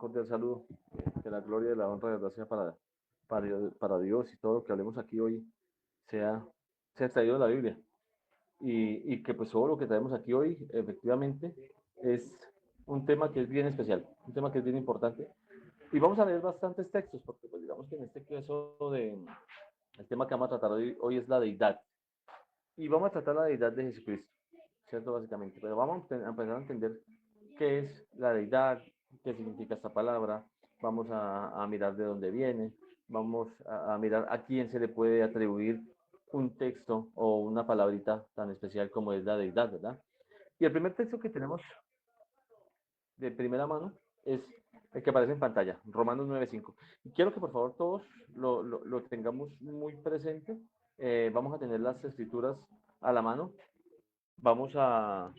cordial saludo. Que la gloria y la honra de verdad sea para Dios y todo lo que hablemos aquí hoy sea, sea extraído de la Biblia. Y que pues todo lo que traemos aquí hoy efectivamente es un tema que es bien especial, un tema que es bien importante. Y vamos a leer bastantes textos, porque pues digamos que en este caso el tema que vamos a tratar hoy es la deidad. Y vamos a tratar la deidad de Jesucristo, ¿cierto? Básicamente. Pero vamos a empezar a entender qué es la deidad, qué significa esta palabra, vamos a mirar de dónde viene, vamos a mirar a quién se le puede atribuir un texto o una palabrita tan especial como es la deidad, ¿verdad? Y el primer texto que tenemos de primera mano es el que aparece en pantalla, Romanos 9:5. Y quiero que por favor todos lo tengamos muy presente. Vamos a tener las escrituras a la mano. Vamos a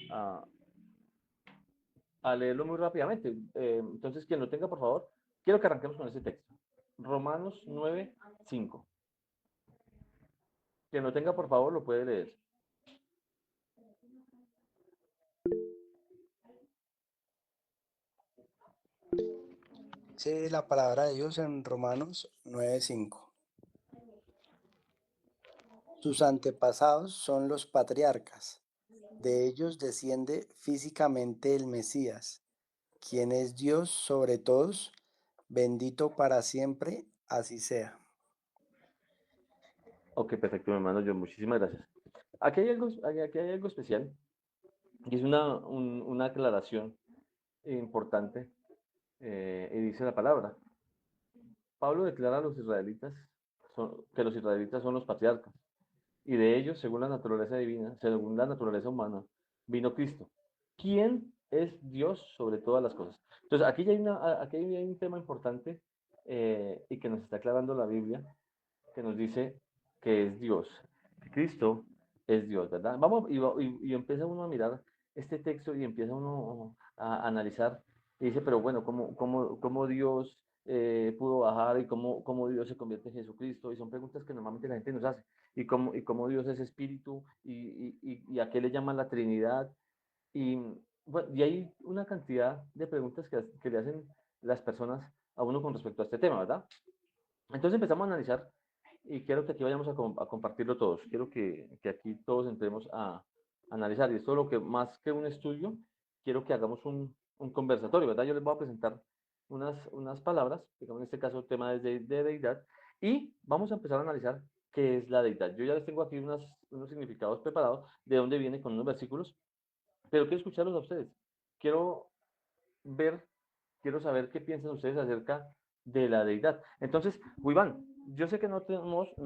leerlo muy rápidamente. Entonces, quien lo tenga, por favor, quiero que arranquemos con ese texto. Romanos 9:5. Quien lo tenga, por favor, lo puede leer. Dice la palabra de Dios en Romanos 9:5. Sus antepasados son los patriarcas. De ellos desciende físicamente el Mesías, quien es Dios sobre todos, bendito para siempre, así sea. Ok, perfecto, mi hermano. Yo, muchísimas gracias. Aquí hay algo especial y es una aclaración importante y dice la palabra. Pablo declara a los israelitas que los israelitas son los patriarcas y de ellos, según la naturaleza divina, según la naturaleza humana, vino Cristo. ¿Quién es Dios sobre todas las cosas? Entonces, aquí hay un tema importante y que nos está aclarando la Biblia, que nos dice que es Dios. Cristo es Dios, ¿verdad? Y empieza uno a mirar este texto y empieza uno a analizar y dice, pero bueno, ¿cómo Dios pudo bajar y cómo Dios se convierte en Jesucristo? Y son preguntas que normalmente la gente nos hace. ¿Y cómo Dios es espíritu? ¿Y a qué le llaman la Trinidad? Y, bueno, y hay una cantidad de preguntas que le hacen las personas a uno con respecto a este tema, ¿verdad? Entonces empezamos a analizar y quiero que aquí vayamos a compartirlo todos. Quiero que aquí todos entremos a analizar. Y esto es lo que más que un estudio, quiero que hagamos un conversatorio, ¿verdad? Yo les voy a presentar unas palabras, digamos en este caso tema de deidad, y vamos a empezar a analizar qué es la deidad. Yo ya les tengo aquí unos significados preparados de dónde viene con unos versículos, pero quiero escucharlos a ustedes. Quiero ver, quiero saber qué piensan ustedes acerca de la deidad. Entonces, Iván, yo sé que no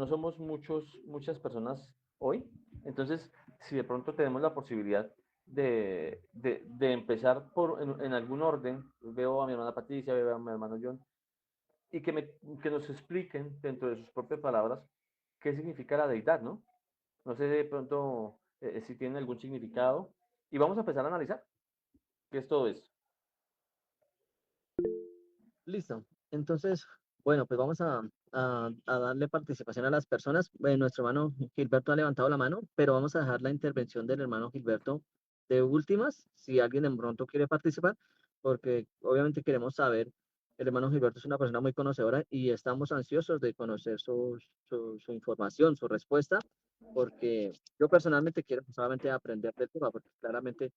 somos muchas personas hoy, entonces, si de pronto tenemos la posibilidad de empezar en algún orden, veo a mi hermana Patricia, veo a mi hermano John, y que nos expliquen dentro de sus propias palabras qué significa la deidad, ¿no? No sé de pronto si tienen algún significado, y vamos a empezar a analizar qué es todo esto. Listo. Entonces, bueno, pues vamos a darle participación a las personas. Nuestro hermano Gilberto ha levantado la mano, pero vamos a dejar la intervención del hermano Gilberto de últimas, si alguien de pronto quiere participar, porque obviamente queremos saber, el hermano Gilberto es una persona muy conocedora y estamos ansiosos de conocer su información, su respuesta, porque yo personalmente quiero solamente aprender del tema, porque claramente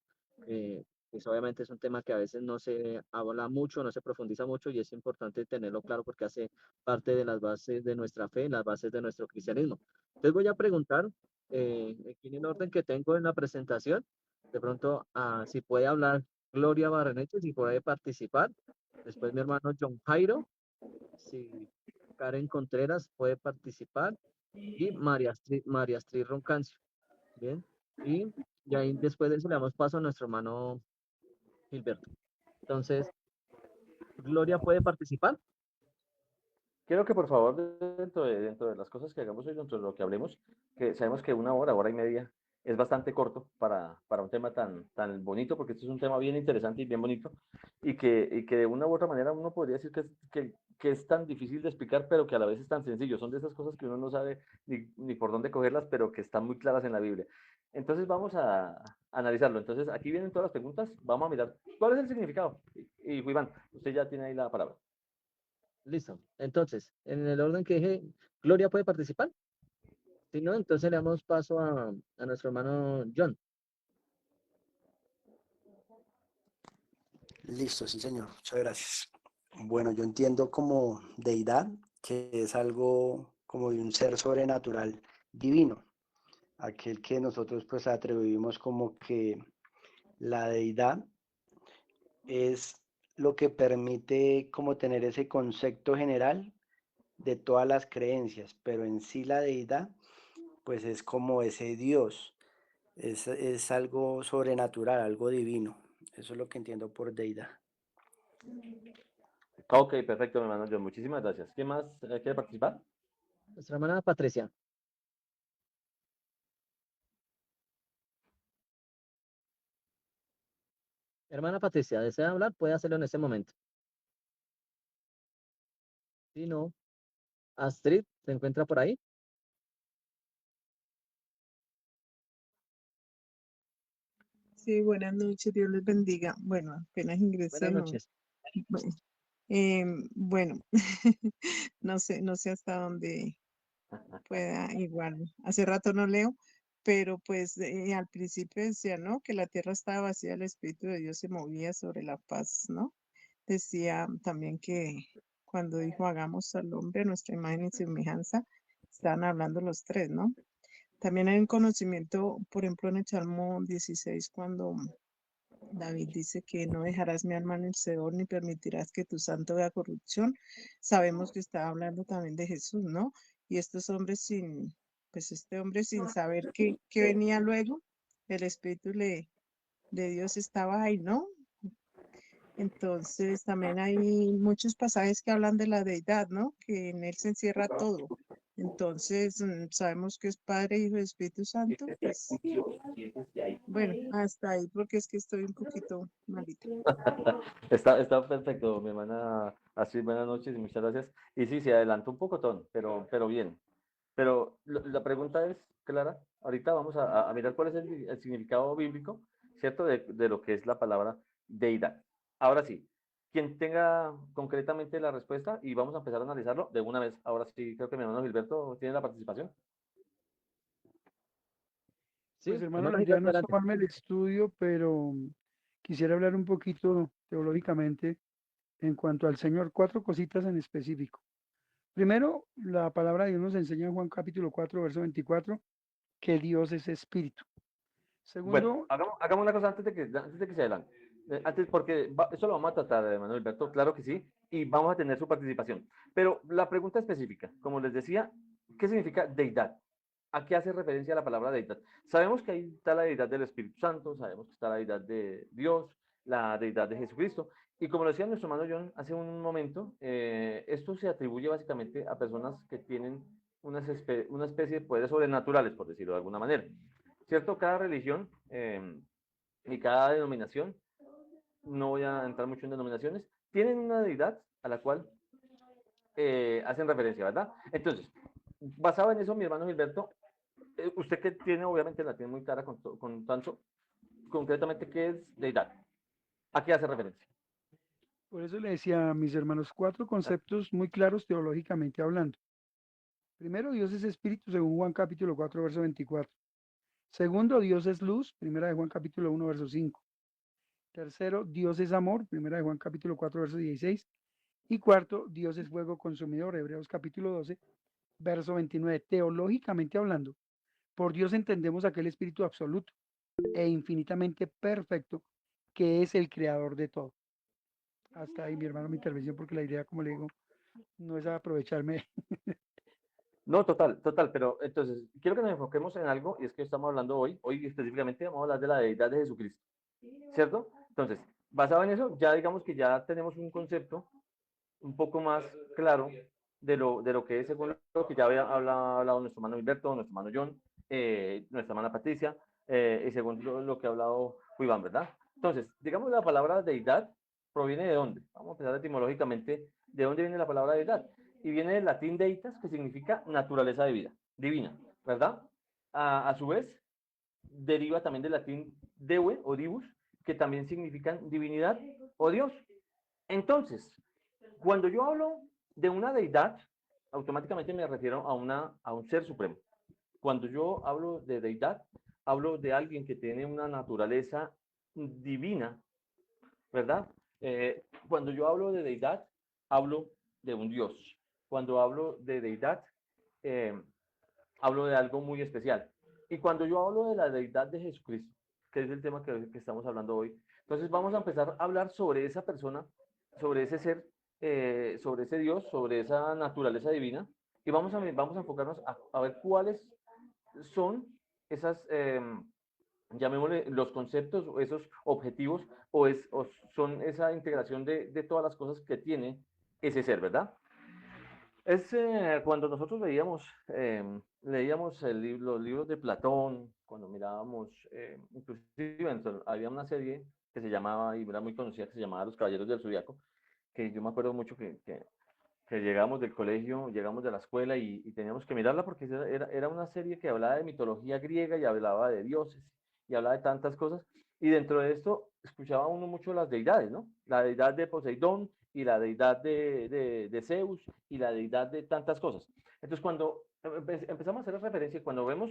eh, pues obviamente es un tema que a veces no se habla mucho, no se profundiza mucho y es importante tenerlo claro porque hace parte de las bases de nuestra fe, las bases de nuestro cristianismo. Entonces voy a preguntar, aquí en el orden que tengo en la presentación, de pronto si puede hablar Gloria Barreneche, si puede participar. Después mi hermano John Jairo, si Karen Contreras puede participar y María Astrid Roncancio. Bien, y ahí después de eso le damos paso a nuestro hermano Gilberto. Entonces, Gloria puede participar. Quiero que por favor, dentro de las cosas que hagamos hoy, dentro de lo que hablemos, que sabemos que una hora, hora y media es bastante corto para un tema tan bonito, porque este es un tema bien interesante y bien bonito, y que de una u otra manera uno podría decir que es tan difícil de explicar, pero que a la vez es tan sencillo. Son de esas cosas que uno no sabe ni por dónde cogerlas, pero que están muy claras en la Biblia. Entonces vamos a analizarlo. Entonces aquí vienen todas las preguntas. Vamos a mirar cuál es el significado. Y Iván, usted ya tiene ahí la palabra. Listo. Entonces, en el orden que dije, ¿Gloria puede participar? Si no, entonces le damos paso a nuestro hermano John. Listo, sí, señor. Muchas gracias. Bueno, yo entiendo como deidad, que es algo como de un ser sobrenatural divino, aquel que nosotros pues atribuimos como que la deidad es lo que permite como tener ese concepto general de todas las creencias, pero en sí la deidad pues es como ese Dios, es algo sobrenatural, algo divino. Eso es lo que entiendo por deidad. Ok, perfecto, mi hermano John. Muchísimas gracias. ¿Quién más quiere participar? Nuestra hermana Patricia. Hermana Patricia, ¿desea hablar? Puede hacerlo en este momento. Si no, Astrid, ¿se encuentra por ahí? Sí, buenas noches, Dios les bendiga. Bueno, apenas ingresé, Buenas no. noches. Bueno, bueno, no sé hasta dónde pueda igual. Hace rato no leo, pero pues al principio decía, ¿no? Que la tierra estaba vacía, el Espíritu de Dios se movía sobre la paz, ¿no? Decía también que cuando dijo hagamos al hombre a nuestra imagen y semejanza, estaban hablando los tres, ¿no? También hay un conocimiento, por ejemplo, en el Salmo 16, cuando David dice que no dejarás mi alma en el Seol ni permitirás que tu santo vea corrupción. Sabemos que está hablando también de Jesús, ¿no? Y estos hombres pues este hombre sin saber qué venía luego, el Espíritu de Dios estaba ahí, ¿no? Entonces también hay muchos pasajes que hablan de la deidad, ¿no? Que en él se encierra todo. Entonces sabemos que es Padre, Hijo y Espíritu Santo, pues bueno, hasta ahí porque es que estoy un poquito malita. Está perfecto, mi hermana. Así, buenas noches y muchas gracias. Y sí, se adelantó un poco, pero bien. Pero la pregunta es clara. Ahorita vamos a mirar cuál es el significado bíblico, ¿cierto? De lo que es la palabra deidad. Ahora sí, quien tenga concretamente la respuesta y vamos a empezar a analizarlo de una vez. Ahora sí, creo que mi hermano Gilberto tiene la participación. Pues Sí, hermano, hermano la idea Gilberto, no es adelante. tomarme el estudio, pero quisiera hablar un poquito teológicamente en cuanto al Señor, cuatro cositas en específico. Primero, la palabra de Dios nos enseña en Juan capítulo 4, verso 24, que Dios es espíritu. Bueno, Segundo, hagamos una cosa antes de que se adelante. Antes, porque eso lo vamos a tratar, Manuel Alberto, claro que sí, y vamos a tener su participación. Pero la pregunta específica, como les decía, ¿qué significa deidad? ¿A qué hace referencia la palabra deidad? Sabemos que ahí está la deidad del Espíritu Santo, sabemos que está la deidad de Dios, la deidad de Jesucristo, y como lo decía nuestro hermano John hace un momento, esto se atribuye básicamente a personas que tienen una especie de poderes sobrenaturales, por decirlo de alguna manera. ¿Cierto? Cada religión y cada denominación, no voy a entrar mucho en denominaciones, tienen una deidad a la cual hacen referencia, ¿verdad? Entonces, basado en eso, mi hermano Gilberto, usted que tiene, obviamente la tiene muy clara con tanto, concretamente, ¿qué es deidad? ¿A qué hace referencia? por eso le decía a mis hermanos, cuatro conceptos muy claros teológicamente hablando. Primero, Dios es espíritu, según Juan capítulo 4, verso 24. Segundo, Dios es luz, primera de Juan capítulo 1, verso 5. Tercero, Dios es amor, primera de Juan capítulo 4, verso 16. Y cuarto, Dios es fuego consumidor, Hebreos capítulo 12, verso 29. Teológicamente hablando, por Dios entendemos aquel espíritu absoluto e infinitamente perfecto que es el creador de todo. Hasta ahí, mi hermano, mi intervención, porque la idea, como le digo, no es aprovecharme. No, total, pero entonces, quiero que nos enfoquemos en algo, y es que estamos hablando hoy específicamente vamos a hablar de la deidad de Jesucristo, ¿cierto? Entonces, basado en eso, ya digamos que ya tenemos un concepto un poco más claro de lo que es según lo que ya había hablado nuestro hermano Gilberto, nuestro hermano John, nuestra hermana Patricia, y según lo que ha hablado Iván, ¿verdad? Entonces, digamos la palabra deidad proviene de dónde. Vamos a empezar etimológicamente, ¿de dónde viene la palabra deidad? Y viene del latín deitas, que significa naturaleza de vida, divina, ¿verdad? A su vez, deriva también del latín deue o divus, que también significan divinidad o Dios. Entonces, cuando yo hablo de una deidad, automáticamente me refiero a un ser supremo. Cuando yo hablo de deidad, hablo de alguien que tiene una naturaleza divina, ¿verdad? Cuando yo hablo de deidad, hablo de un Dios. Cuando hablo de deidad, eh, hablo de algo muy especial. Y cuando yo hablo de la deidad de Jesucristo, que es el tema que estamos hablando hoy, entonces vamos a empezar a hablar sobre esa persona, sobre ese ser, sobre ese Dios, sobre esa naturaleza divina, y vamos a enfocarnos a ver cuáles son esas, llamémosle, los conceptos, o esos objetivos, o son esa integración de todas las cosas que tiene ese ser, ¿verdad? Es cuando nosotros leíamos los libros de Platón, cuando mirábamos, inclusive había una serie que se llamaba, y era muy conocida, que se llamaba Los Caballeros del Zodiaco, que yo me acuerdo mucho que llegamos del colegio, llegamos de la escuela y teníamos que mirarla porque era una serie que hablaba de mitología griega y hablaba de dioses y hablaba de tantas cosas. Y dentro de esto escuchaba uno mucho las deidades, ¿no? La deidad de Poseidón y la deidad de Zeus y la deidad de tantas cosas. Entonces, cuando empezamos a hacer referencia, cuando vemos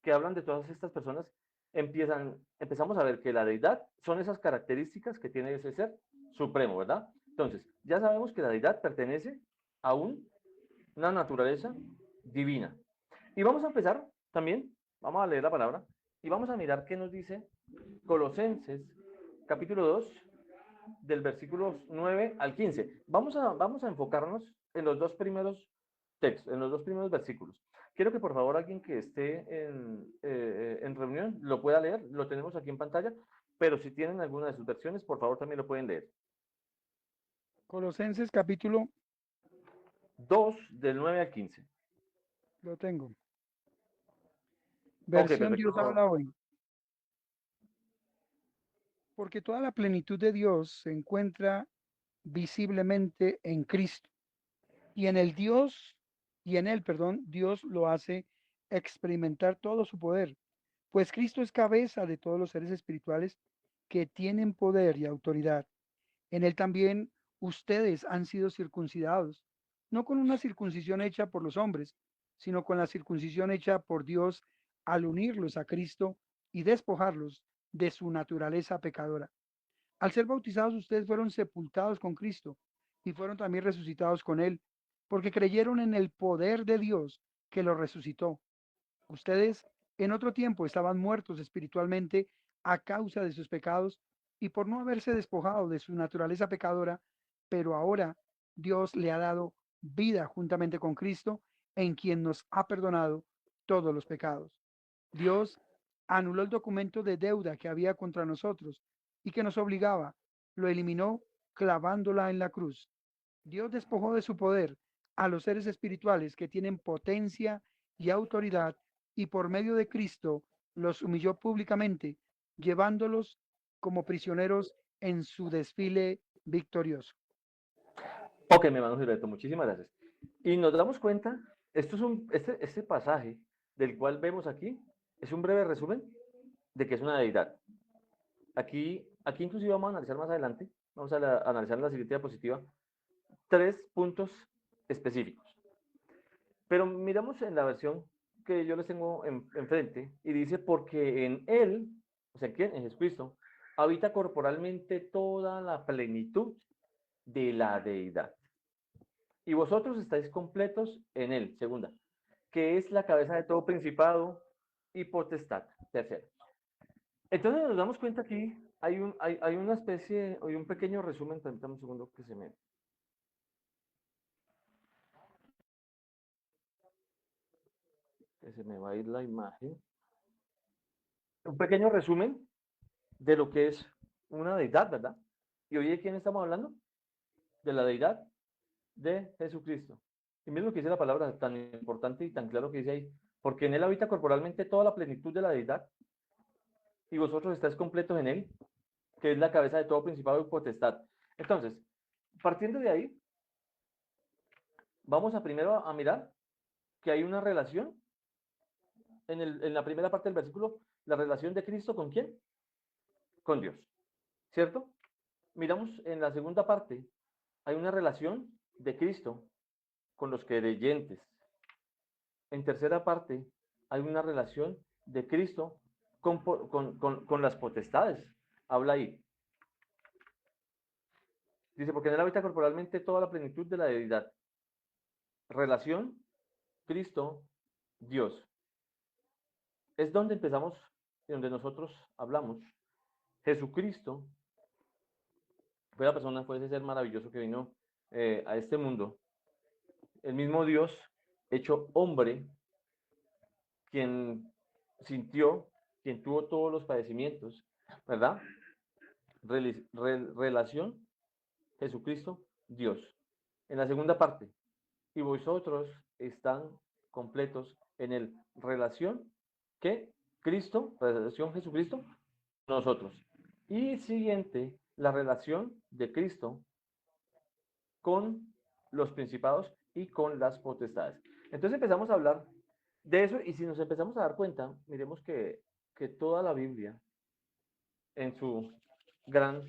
que hablan de todas estas personas, empezamos a ver que la deidad son esas características que tiene ese ser supremo, ¿verdad? Entonces, ya sabemos que la deidad pertenece a una naturaleza divina. Y vamos a empezar también, vamos a leer la palabra, y vamos a mirar qué nos dice Colosenses, capítulo 2, del versículos 9 al 15. Vamos a enfocarnos en los dos primeros textos, en los dos primeros versículos. Quiero que por favor alguien que esté en reunión lo pueda leer, lo tenemos aquí en pantalla, pero si tienen alguna de sus versiones, por favor también lo pueden leer. Colosenses capítulo, 2 del 9 al 15. lo tengo. Ok, Versión perfecto, Dios por favor. habla hoy. Porque toda la plenitud de Dios se encuentra visiblemente en Cristo. Y en el Dios, y en él, perdón, Dios lo hace experimentar todo su poder. Pues Cristo es cabeza de todos los seres espirituales que tienen poder y autoridad. En él también ustedes han sido circuncidados, no con una circuncisión hecha por los hombres, sino con la circuncisión hecha por Dios al unirlos a Cristo y despojarlos de su naturaleza pecadora. Al ser bautizados, ustedes fueron sepultados con Cristo y fueron también resucitados con Él, porque creyeron en el poder de Dios que los resucitó. Ustedes en otro tiempo estaban muertos espiritualmente a causa de sus pecados y por no haberse despojado de su naturaleza pecadora, pero ahora Dios le ha dado vida juntamente con Cristo, en quien nos ha perdonado todos los pecados. Dios anuló el documento de deuda que había contra nosotros y que nos obligaba, lo eliminó clavándola en la cruz. Dios despojó de su poder a los seres espirituales que tienen potencia y autoridad y por medio de Cristo los humilló públicamente, llevándolos como prisioneros en su desfile victorioso. Ok, mi hermano Gilberto, muchísimas gracias. Y nos damos cuenta, este pasaje del cual vemos aquí es un breve resumen de que es una deidad. Aquí inclusive vamos a analizar más adelante, vamos a analizar en la siguiente diapositiva, 3 puntos específicos. Pero miramos en la versión que yo les tengo enfrente y dice, porque en él, o sea, ¿quién? En Jesucristo, habita corporalmente toda la plenitud de la deidad. Y vosotros estáis completos en él, segunda, que es la cabeza de todo principado y potestad, tercera. Entonces nos damos cuenta aquí, hay una especie, hay un pequeño resumen, permítame un segundo que se me va a ir la imagen. Un pequeño resumen de lo que es una deidad, ¿verdad? ¿Y hoy de quién estamos hablando? De la deidad de Jesucristo. Y mismo que dice la palabra tan importante y tan claro que dice ahí, porque en él habita corporalmente toda la plenitud de la deidad. y vosotros estáis completos en él, que es la cabeza de todo principado y potestad. Entonces, partiendo de ahí, vamos a primero a mirar que hay una relación en la primera parte del versículo, la relación de Cristo con quién? Con Dios, ¿cierto? Miramos en la segunda parte, hay una relación de Cristo con los creyentes. En tercera parte, hay una relación de Cristo con las potestades. Habla ahí. Dice, porque en él habita corporalmente toda la plenitud de la deidad. Relación, Cristo, Dios. Es donde empezamos y donde nosotros hablamos. Jesucristo fue la persona, fue ese ser maravilloso que vino a este mundo. El mismo Dios, hecho hombre, quien sintió, quien tuvo todos los padecimientos, ¿verdad? Relación, Jesucristo, Dios. En la segunda parte, y vosotros están completos en el relación que Cristo, relación Jesucristo, nosotros. Y siguiente, la relación de Cristo con los principados y con las potestades. Entonces empezamos a hablar de eso y si nos empezamos a dar cuenta, miremos que toda la Biblia, en su gran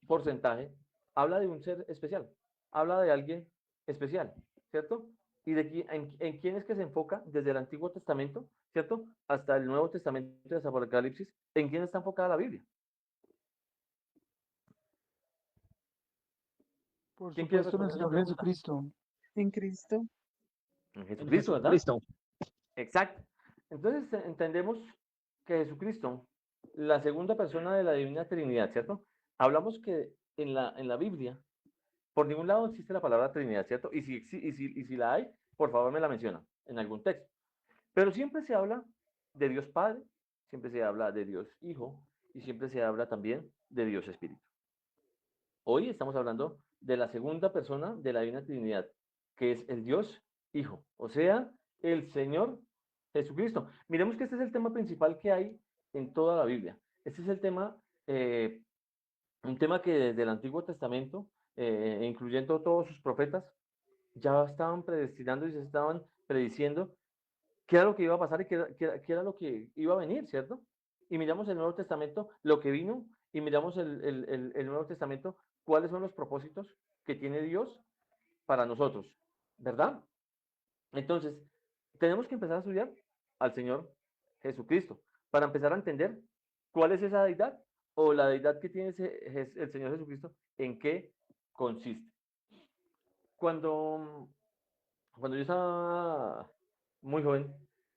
porcentaje, habla de un ser especial, habla de alguien especial, ¿cierto? Y en quién es que se enfoca desde el Antiguo Testamento, ¿cierto? Hasta el Nuevo Testamento, hasta Apocalipsis, ¿en quién está enfocada la Biblia? Por ¿Quién quiere supuesto, en el responder esa Señor pregunta? Jesucristo. En Cristo. En En Jesucristo, ¿verdad? Jesucristo. Exacto. Entonces entendemos que Jesucristo, la segunda persona de la Divina Trinidad, ¿cierto? Hablamos que en la Biblia, por ningún lado existe la palabra Trinidad, ¿cierto? Y si la hay, por favor me la menciona en algún texto. Pero siempre se habla de Dios Padre, siempre se habla de Dios Hijo y siempre se habla también de Dios Espíritu. Hoy estamos hablando de la segunda persona de la Divina Trinidad, que es el Dios Hijo, o sea, el Señor Jesucristo. Miremos que este es el tema principal que hay en toda la Biblia. Este es el tema, un tema que desde el Antiguo Testamento, incluyendo todos sus profetas, ya estaban predestinando y se estaban prediciendo qué era lo que iba a pasar y qué era lo que iba a venir, ¿cierto? Y miramos el Nuevo Testamento, lo que vino, y miramos el Nuevo Testamento, cuáles son los propósitos que tiene Dios para nosotros, ¿verdad? Entonces, tenemos que empezar a estudiar al Señor Jesucristo para empezar a entender cuál es esa deidad o la deidad que tiene el Señor Jesucristo, en qué consiste. Cuando, cuando yo estaba muy joven,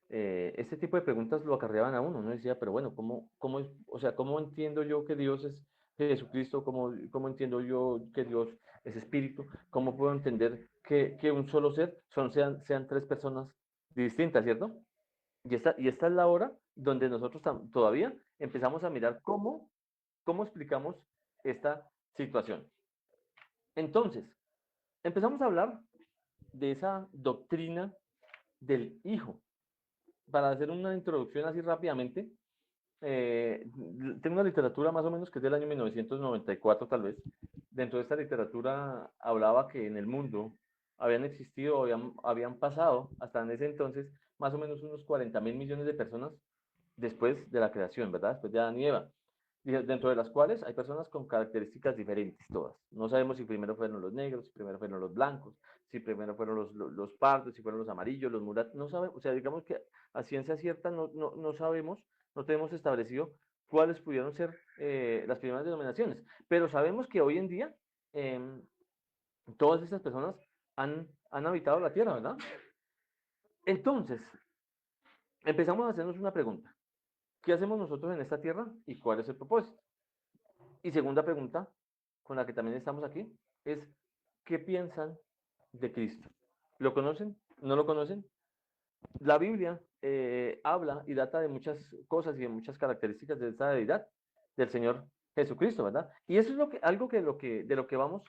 este tipo de preguntas lo acarreaban a uno. Uno decía, pero bueno, o sea, ¿cómo entiendo yo que Dios es Jesucristo? ¿Cómo entiendo yo que Dios es Espíritu? ¿Cómo puedo entender que un solo ser sean tres personas distintas, ¿cierto? Y esta es la hora donde nosotros todavía empezamos a mirar cómo explicamos esta situación. Entonces, empezamos a hablar de esa doctrina del Hijo. Para hacer una introducción así rápidamente, tengo una literatura más o menos que es del año 1994 tal vez. Dentro de esta literatura hablaba que en el mundo habían existido, habían pasado hasta en ese entonces más o menos unos 40.000 millones de personas después de la creación, ¿verdad? Después de Adán y Eva, dentro de las cuales hay personas con características diferentes todas. No sabemos si primero fueron los negros, si primero fueron los blancos, si primero fueron los pardos, si fueron los amarillos, los mulatos, no sabemos, o sea, digamos que a ciencia cierta no sabemos, no tenemos establecido cuáles pudieron ser las primeras denominaciones, pero sabemos que hoy en día todas estas personas han habitado la tierra, ¿verdad? Entonces, empezamos a hacernos una pregunta. ¿Qué hacemos nosotros en esta tierra y cuál es el propósito? Y segunda pregunta, con la que también estamos aquí, es ¿qué piensan de Cristo? ¿Lo conocen? ¿No lo conocen? La Biblia habla y data de muchas cosas y de muchas características de esta deidad del Señor Jesucristo, ¿verdad? Y eso es algo de lo que vamos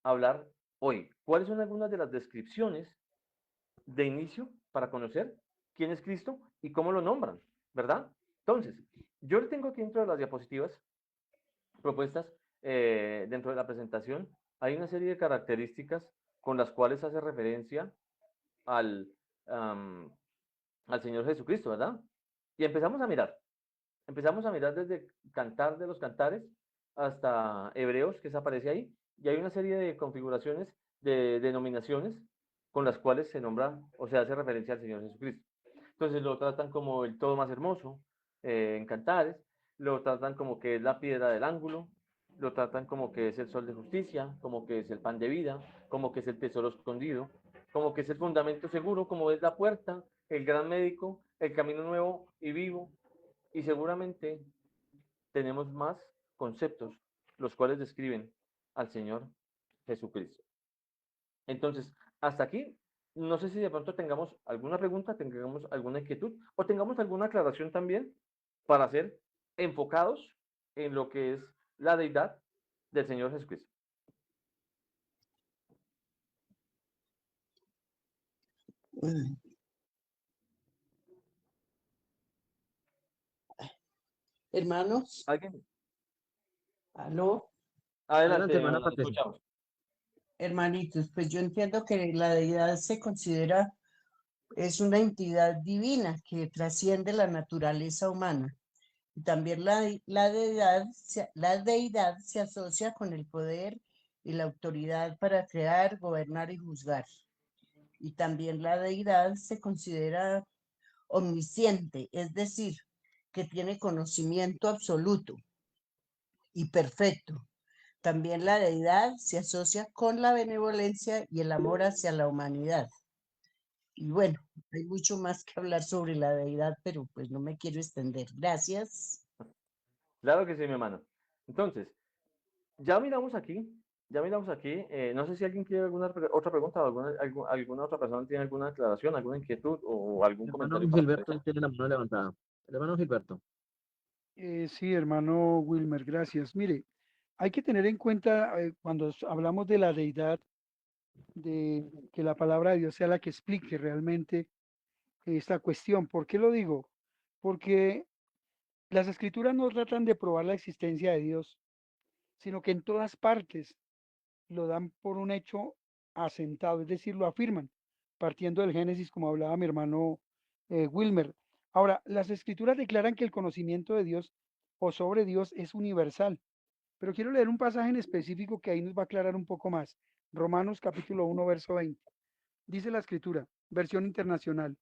a hablar hoy. ¿Cuáles son algunas de las descripciones de inicio para conocer quién es Cristo y cómo lo nombran, ¿verdad? Entonces, yo tengo aquí dentro de las diapositivas propuestas, dentro de la presentación, hay una serie de características con las cuales hace referencia al, al Señor Jesucristo, ¿verdad? Y empezamos a mirar desde Cantar de los Cantares hasta Hebreos, que se aparece ahí, y hay una serie de configuraciones, de denominaciones, con las cuales se nombra o se hace referencia al Señor Jesucristo. Entonces lo tratan como el todo más hermoso, en Cantares, lo tratan como que es la piedra del ángulo, lo tratan como que es el sol de justicia, como que es el pan de vida, como que es el tesoro escondido, como que es el fundamento seguro, como es la puerta, el gran médico, el camino nuevo y vivo, y seguramente tenemos más conceptos, los cuales describen al Señor Jesucristo. Entonces, hasta aquí, no sé si de pronto tengamos alguna pregunta, tengamos alguna inquietud o tengamos alguna aclaración también para ser enfocados en lo que es la deidad del Señor Jesucristo. Hermanos, ¿Alguien? aló, Adelante, Adelante, hermana hermano, Patricia. escuchamos. hermanitos, pues yo entiendo que la deidad se considera, es una entidad divina que trasciende la naturaleza humana. Y también la deidad se asocia con el poder y la autoridad para crear, gobernar y juzgar. Y también la deidad se considera omnisciente, es decir, que tiene conocimiento absoluto y perfecto. También la deidad se asocia con la benevolencia y el amor hacia la humanidad. Y bueno, hay mucho más que hablar sobre la deidad, pero pues no me quiero extender. Gracias. Claro que sí, mi hermano. Entonces, ya miramos aquí, no sé si alguien quiere alguna otra pregunta o alguna otra persona tiene alguna aclaración, alguna inquietud o algún El hermano comentario para Gilberto hacer. tiene la mano levantada. El hermano Gilberto. Sí, hermano Wilmer, gracias. Mire, hay que tener en cuenta cuando hablamos de la deidad, de que la palabra de Dios sea la que explique realmente esta cuestión. ¿Por qué lo digo? Porque las escrituras no tratan de probar la existencia de Dios, sino que en todas partes lo dan por un hecho asentado, es decir, lo afirman, partiendo del Génesis, como hablaba mi hermano Wilmer. Ahora, las escrituras declaran que el conocimiento de Dios o sobre Dios es universal, pero quiero leer un pasaje en específico que ahí nos va a aclarar un poco más. Romanos capítulo 1, verso 20. Dice la escritura, versión internacional,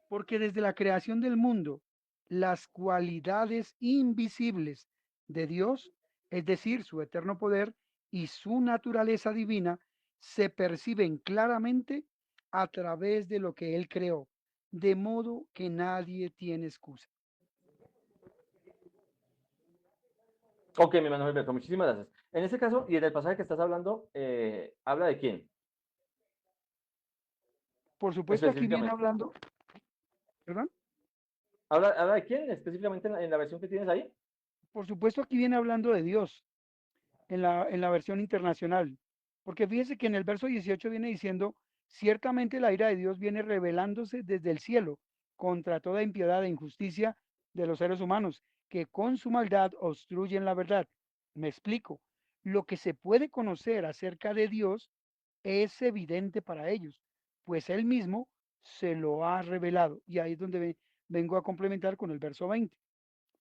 porque desde la creación del mundo, las cualidades invisibles de Dios, es decir, su eterno poder y su naturaleza divina, se perciben claramente a través de lo que Él creó, de modo que nadie tiene excusa. Ok, mi hermano Gilberto, muchísimas gracias. En este caso, y en el pasaje que estás hablando, ¿habla de quién Por supuesto, aquí viene específicamente? hablando, ¿perdón? ¿Habla de quién específicamente en la versión que tienes ahí? Por supuesto, aquí viene hablando de Dios en la versión internacional. Porque fíjese que en el verso 18 viene diciendo, ciertamente la ira de Dios viene revelándose desde el cielo contra toda impiedad e injusticia de los seres humanos, que con su maldad obstruyen la verdad. Me explico. Lo que se puede conocer acerca de Dios es evidente para ellos, pues Él mismo se lo ha revelado. Y ahí es donde vengo a complementar con el verso 20.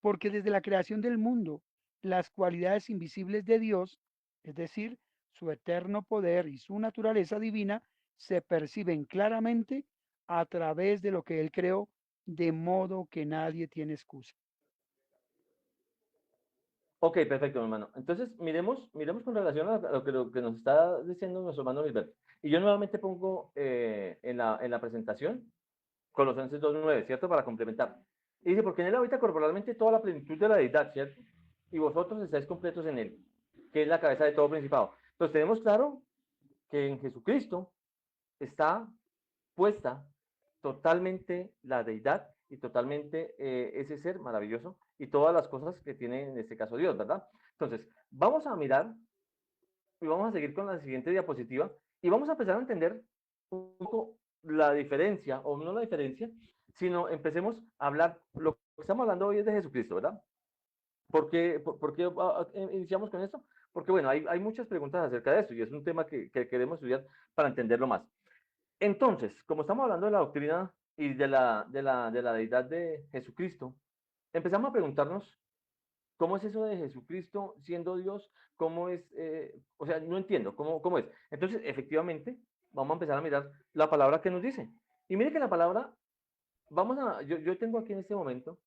Porque desde la creación del mundo, las cualidades invisibles de Dios, es decir, su eterno poder y su naturaleza divina, se perciben claramente a través de lo que Él creó, de modo que nadie tiene excusa. Ok, perfecto, mi hermano. Entonces, miremos con relación a lo que nos está diciendo nuestro hermano Gilberto. Y yo nuevamente pongo en la presentación Colosenses 2:9, ¿cierto? Para complementar. Y dice, porque en él habita corporalmente toda la plenitud de la deidad, ¿cierto? Y vosotros estáis completos en él, que es la cabeza de todo principado. Entonces tenemos claro que en Jesucristo está puesta totalmente la deidad y totalmente ese ser maravilloso y todas las cosas que tiene en este caso Dios, ¿verdad? Entonces, vamos a mirar y vamos a seguir con la siguiente diapositiva y vamos a empezar a entender un poco la diferencia, o no la diferencia, sino empecemos a hablar, lo que estamos hablando hoy es de Jesucristo, ¿verdad? ¿Por qué iniciamos con esto? Porque, bueno, hay muchas preguntas acerca de esto y es un tema que queremos estudiar para entenderlo más. Entonces, como estamos hablando de la doctrina y de la deidad de Jesucristo, empezamos a preguntarnos, ¿cómo es eso de Jesucristo siendo Dios? ¿Cómo es? O sea, no entiendo, ¿cómo es? Entonces, efectivamente, vamos a empezar a mirar la palabra que nos dice. Y mire que la palabra, yo tengo aquí en este momento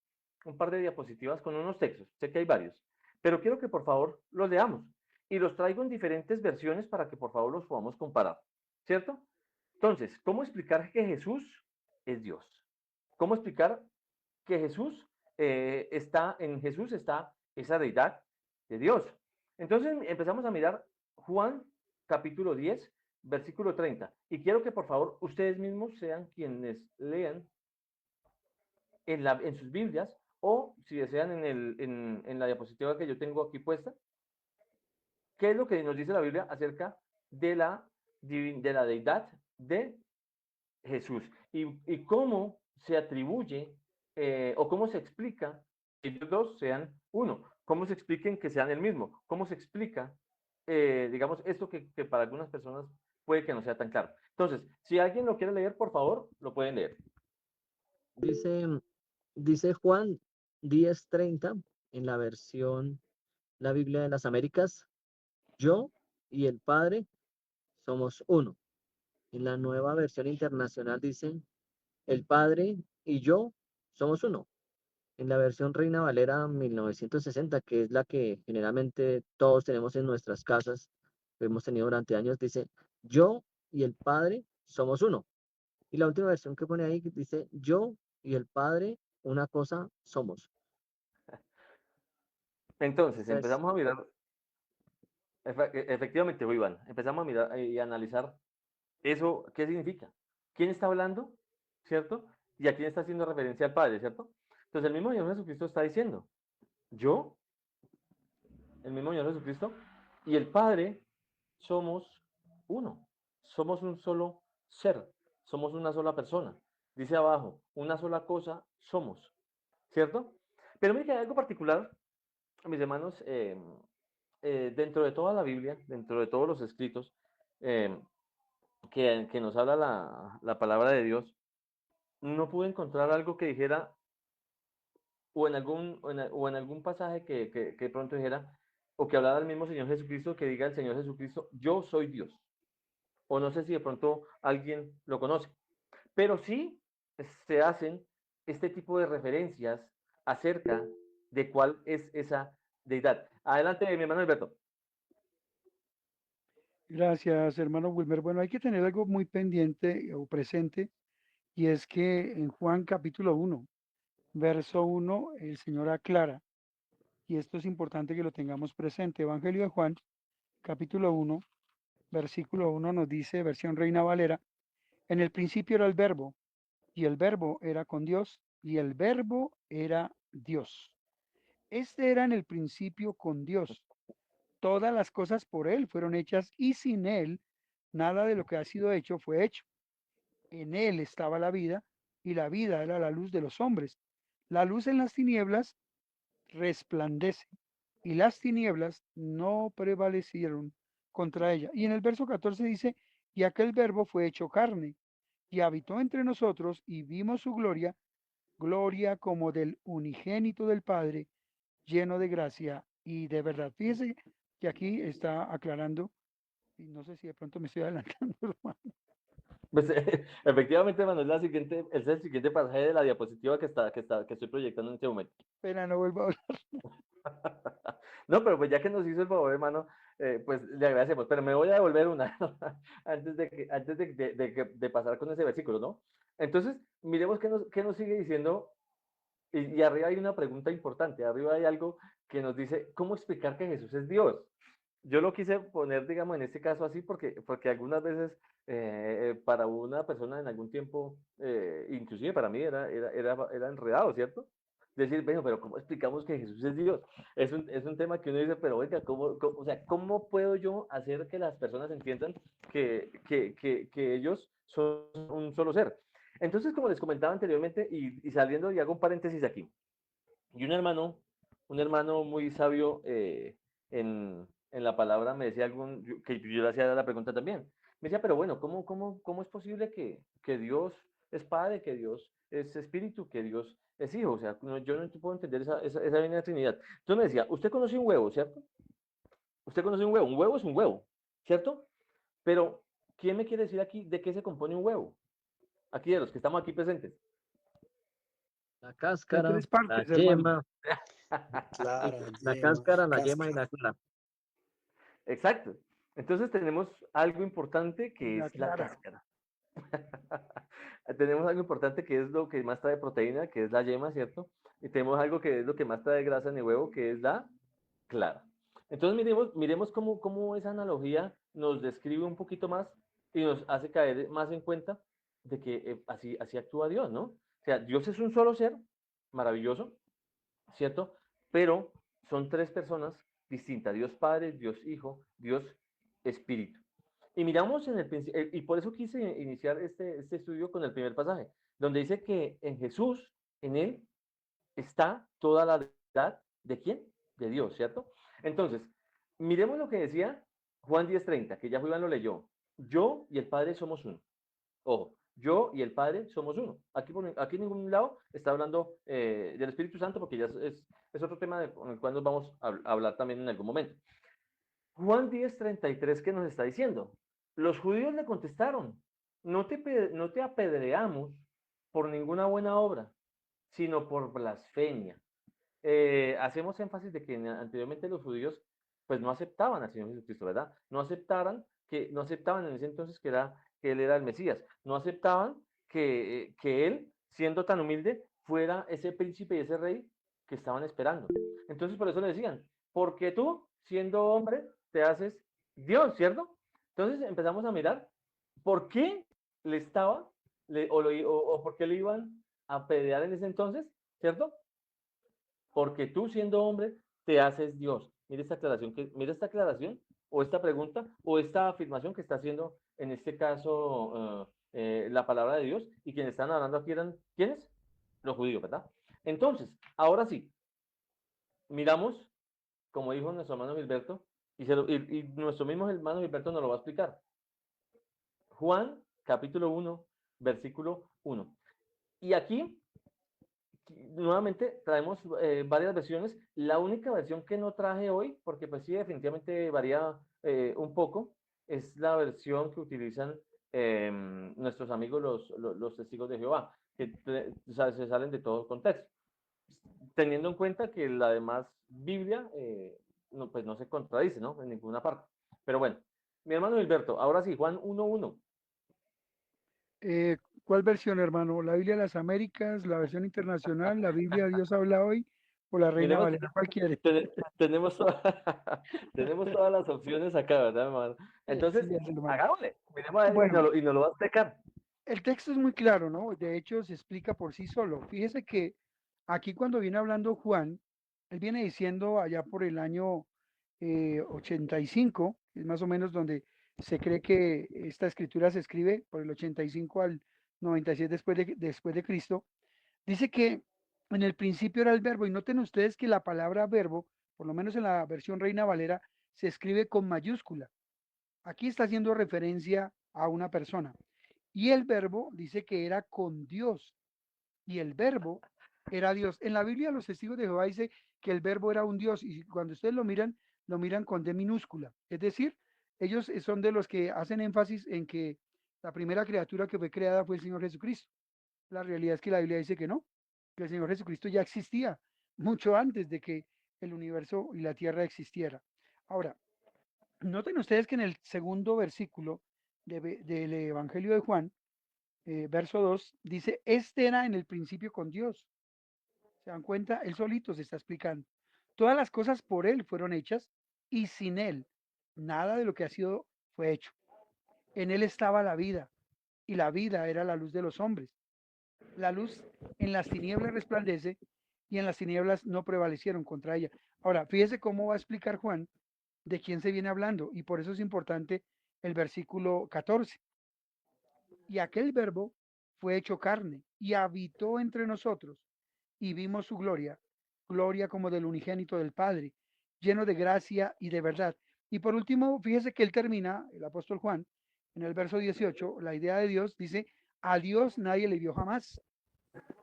un par de diapositivas con unos textos, sé que hay varios, pero quiero que por favor los leamos y los traigo en diferentes versiones para que por favor los podamos comparar, ¿cierto? Entonces, ¿cómo explicar que Jesús es Dios? ¿Cómo explicar que en Jesús está esa deidad de Dios? Entonces empezamos a mirar Juan capítulo 10, versículo 30. Y quiero que por favor ustedes mismos sean quienes lean en sus Biblias o si desean en la diapositiva que yo tengo aquí puesta, qué es lo que nos dice la Biblia acerca de la deidad de Jesús y cómo se atribuye o cómo se explica que ellos dos sean uno, cómo se expliquen que sean el mismo, cómo se explica, digamos, esto que para algunas personas puede que no sea tan claro. Entonces, si alguien lo quiere leer, por favor, lo pueden leer. Dice, dice Juan 10:30 en la versión, la Biblia de las Américas, yo y el Padre somos uno. En la nueva versión internacional dice, el Padre y yo somos uno. En la versión Reina Valera 1960, que es la que generalmente todos tenemos en nuestras casas, que hemos tenido durante años, dice, yo y el Padre somos uno. Y la última versión que pone ahí dice, yo y el Padre una cosa somos. Entonces, Entonces, empezamos a mirar, efectivamente, Iván, empezamos a mirar y analizar eso, ¿qué significa? ¿Quién está hablando? ¿Cierto? Y a quién está haciendo referencia al Padre, ¿cierto? Entonces, el mismo Señor Jesucristo está diciendo, yo, el mismo Señor Jesucristo, y el Padre somos uno, somos un solo ser, somos una sola persona. Dice abajo, una sola cosa somos, ¿cierto? Pero mire que hay algo particular, mis hermanos, dentro de toda la Biblia, dentro de todos los escritos eh, que nos habla la palabra de Dios, no pude encontrar algo que dijera, o en algún pasaje que de pronto dijera, o que hablara del mismo Señor Jesucristo, que diga el Señor Jesucristo, yo soy Dios. O no sé si de pronto alguien lo conoce, pero sí se hacen este tipo de referencias acerca de cuál es esa deidad. Adelante, mi hermano Alberto. Gracias, hermano Wilmer. Bueno, hay que tener algo muy pendiente o presente, y es que en Juan capítulo 1, verso 1, el Señor aclara, y esto es importante que lo tengamos presente. Evangelio de Juan, capítulo 1, versículo 1 nos dice, versión Reina Valera, en el principio era el verbo, y el verbo era con Dios, y el verbo era Dios. Este era en el principio con Dios. Todas las cosas por Él fueron hechas, y sin Él nada de lo que ha sido hecho fue hecho. En Él estaba la vida, y la vida era la luz de los hombres. La luz en las tinieblas resplandece, y las tinieblas no prevalecieron contra ella. Y en el verso 14 dice, y aquel verbo fue hecho carne, y habitó entre nosotros, y vimos su gloria, gloria como del unigénito del Padre, lleno de gracia y de verdad. Fíjese que aquí está aclarando, y no sé si de pronto me estoy adelantando, hermano. Pues, efectivamente, hermano, es el siguiente pasaje de la diapositiva que estoy proyectando en este momento. Espera, no vuelvo a hablar. No, pero pues ya que nos hizo el favor, hermano, pues le agradecemos. Pero me voy a devolver una antes de pasar con ese versículo, ¿no? Entonces, miremos qué nos sigue diciendo. Y arriba hay una pregunta importante. Arriba hay algo que nos dice, ¿cómo explicar que Jesús es Dios? Yo lo quise poner, digamos, en este caso así porque algunas veces para una persona en algún tiempo, inclusive para mí era enredado, ¿cierto? Decir, bueno, pero ¿cómo explicamos que Jesús es Dios? Es un tema que uno dice, pero oiga, o sea, ¿cómo puedo yo hacer que las personas entiendan que ellos son un solo ser? Entonces, como les comentaba anteriormente, y saliendo, y hago un paréntesis aquí, y un hermano muy sabio en la palabra me decía que yo le hacía la pregunta también. Me decía, pero bueno, ¿cómo es posible que Dios es Padre, que Dios es Espíritu, que Dios es Hijo? O sea, yo no puedo entender esa Divina Trinidad. Entonces me decía, usted conoce un huevo, ¿cierto? Usted conoce un huevo es un huevo, ¿cierto? Pero, ¿quién me quiere decir aquí de qué se compone un huevo? Aquí de los que estamos aquí presentes. La De cáscara, 3 la partes, hermano. yema, Clara, la yema, cáscara, la yema y cáscara. la clara. Exacto. Entonces tenemos algo importante Y que la es la clara. cáscara. Tenemos algo importante que es lo que más trae proteína, que es la yema, ¿cierto? Y tenemos algo que es lo que más trae grasa en el huevo, que es la clara. Entonces miremos cómo esa analogía nos describe un poquito más y nos hace caer más en cuenta de que así actúa Dios, ¿no? O sea, Dios es un solo ser, maravilloso, ¿cierto? Pero son tres personas distintas, Dios Padre, Dios Hijo, Dios Espíritu. Y miramos en el principio, y por eso quise iniciar este estudio con el primer pasaje, donde dice que en Jesús, en Él, está toda la verdad. ¿De quién? De Dios, ¿cierto? Entonces, miremos lo que decía Juan 10:30, que ya Juan lo leyó. Yo y el Padre somos uno. Ojo, yo y el Padre somos uno. Aquí en ningún lado está hablando del Espíritu Santo, porque ya es otro tema con el cual nos vamos a hablar también en algún momento. Juan 10:33, ¿qué nos está diciendo? Los judíos le contestaron, no te apedreamos por ninguna buena obra, sino por blasfemia. Hacemos énfasis de que anteriormente los judíos pues no aceptaban al Señor Jesucristo, ¿verdad? No aceptaban en ese entonces que Él era el Mesías, no aceptaban que Él, siendo tan humilde, fuera ese príncipe y ese rey que estaban esperando. Entonces por eso le decían, porque tú, siendo hombre, te haces Dios, ¿cierto? Entonces empezamos a mirar por qué le estaba, o por qué le iban a pelear en ese entonces, ¿cierto? Porque tú siendo hombre te haces Dios. Mira esta aclaración o esta pregunta o esta afirmación que está haciendo en este caso la palabra de Dios y quienes están hablando aquí eran ¿quiénes? Los judíos, ¿verdad? Entonces, ahora sí, miramos, como dijo nuestro hermano Gilberto, y nuestro mismo hermano Gilberto nos lo va a explicar. Juan, capítulo 1, versículo 1. Y aquí nuevamente traemos varias versiones. La única versión que no traje hoy, porque pues sí, definitivamente varía un poco, es la versión que utilizan nuestros amigos los testigos de Jehová, que se salen de todo contexto. Teniendo en cuenta que la demás Biblia pues no se contradice, ¿no? En ninguna parte. Pero bueno, mi hermano Gilberto, ahora sí, Juan 1:1. ¿Cuál versión, hermano? ¿La Biblia de las Américas, la versión internacional, la Biblia Dios habla hoy o la Reina Miremos, Valera? ¿Cuál quiere? tenemos, tenemos todas las opciones acá, ¿verdad, hermano? Entonces, Sí, hermano. hagámosle, miremos a ver Bueno, y nos lo va a explicar. el texto es muy claro, ¿no? De hecho, se explica por sí solo. Fíjese que aquí cuando viene hablando Juan, él viene diciendo allá por el año 85, es más o menos donde se cree que esta escritura se escribe, por el 85 al 96 después de Cristo, dice que en el principio era el verbo, y noten ustedes que la palabra verbo, por lo menos en la versión Reina Valera, se escribe con mayúscula. Aquí está haciendo referencia a una persona. Y el verbo dice que era con Dios, y el verbo era Dios. En la Biblia los testigos de Jehová dice que el verbo era un Dios, y cuando ustedes lo miran con D minúscula. Es decir, ellos son de los que hacen énfasis en que la primera criatura que fue creada fue el Señor Jesucristo. La realidad es que la Biblia dice que no, que el Señor Jesucristo ya existía mucho antes de que el universo y la tierra existiera. Ahora, noten ustedes que en el segundo versículo del Evangelio de Juan, verso 2, dice, este era en el principio con Dios. ¿Se dan cuenta? Él solito se está explicando. Todas las cosas por Él fueron hechas y sin Él nada de lo que ha sido fue hecho. En Él estaba la vida y la vida era la luz de los hombres. La luz en las tinieblas resplandece y en las tinieblas no prevalecieron contra ella. Ahora, fíjese cómo va a explicar Juan de quién se viene hablando y por eso es importante el versículo 14. Y aquel verbo fue hecho carne y habitó entre nosotros y vimos su gloria, gloria como del unigénito del Padre, lleno de gracia y de verdad. Y por último, fíjese que él termina, el apóstol Juan, en el verso 18, la idea de Dios dice, a Dios nadie le vio jamás.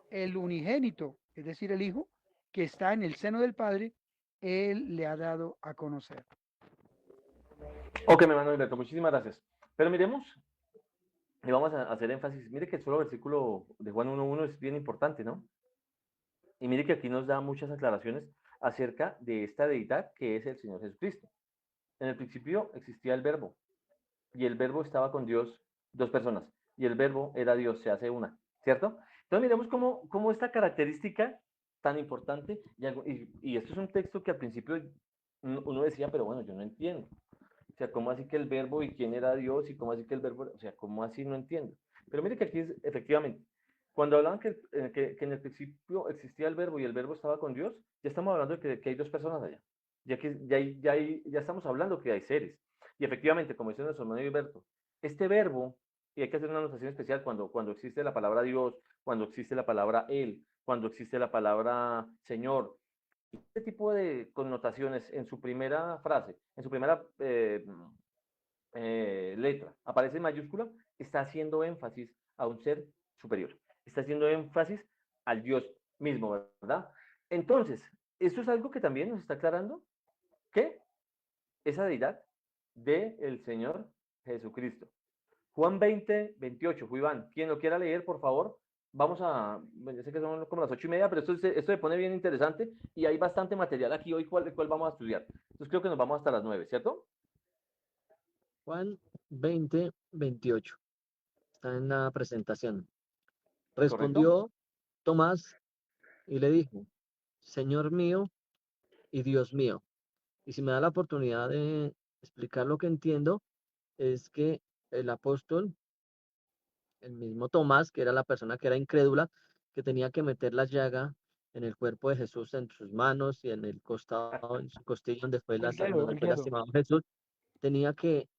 El unigénito, es decir, el Hijo, que está en el seno del Padre, él le ha dado a conocer. Ok, mi hermano Gilberto, muchísimas gracias. Pero miremos, y vamos a hacer énfasis, mire que el solo versículo de Juan 1.1 es bien importante, ¿no? Y mire que aquí nos da muchas aclaraciones acerca de esta deidad que es el Señor Jesucristo. En el principio existía el verbo, y el verbo estaba con Dios, dos personas, y el verbo era Dios, se hace una, ¿cierto? Entonces miremos cómo esta característica tan importante, y esto es un texto que al principio uno decía, pero bueno, yo no entiendo. O sea, ¿cómo así que el verbo y quién era Dios y cómo así que el verbo, o sea, cómo así no entiendo? Pero mire que aquí es, efectivamente, cuando hablaban que en el principio existía el verbo y el verbo estaba con Dios, ya estamos hablando de que hay dos personas allá. Ya estamos hablando que hay seres. Y efectivamente, como dice nuestro hermano Gilberto, este verbo, y hay que hacer una anotación especial cuando existe la palabra Dios, cuando existe la palabra Él, cuando existe la palabra Señor, este tipo de connotaciones en su primera frase, en su primera letra, aparece en mayúscula, está haciendo énfasis a un ser superior, está haciendo énfasis al Dios mismo, ¿verdad? Entonces, esto es algo que también nos está aclarando que esa deidad del Señor Jesucristo. Juan 20:28, Juan, quien lo quiera leer, por favor, vamos a, yo sé que son como las 8:30, pero esto se pone bien interesante y hay bastante material aquí hoy, cuál vamos a estudiar. Entonces creo que nos vamos hasta las 9, ¿cierto? Juan 20:28. Está en la presentación. ¿Correcto? Respondió Tomás y le dijo, Señor mío y Dios mío. Y si me da la oportunidad de explicar lo que entiendo, es que el apóstol, el mismo Tomás, que era la persona que era incrédula, que tenía que meter la llaga en el cuerpo de Jesús, en sus manos y en el costado, en su costilla, donde El fue dedo. lastimado Jesús, tenía que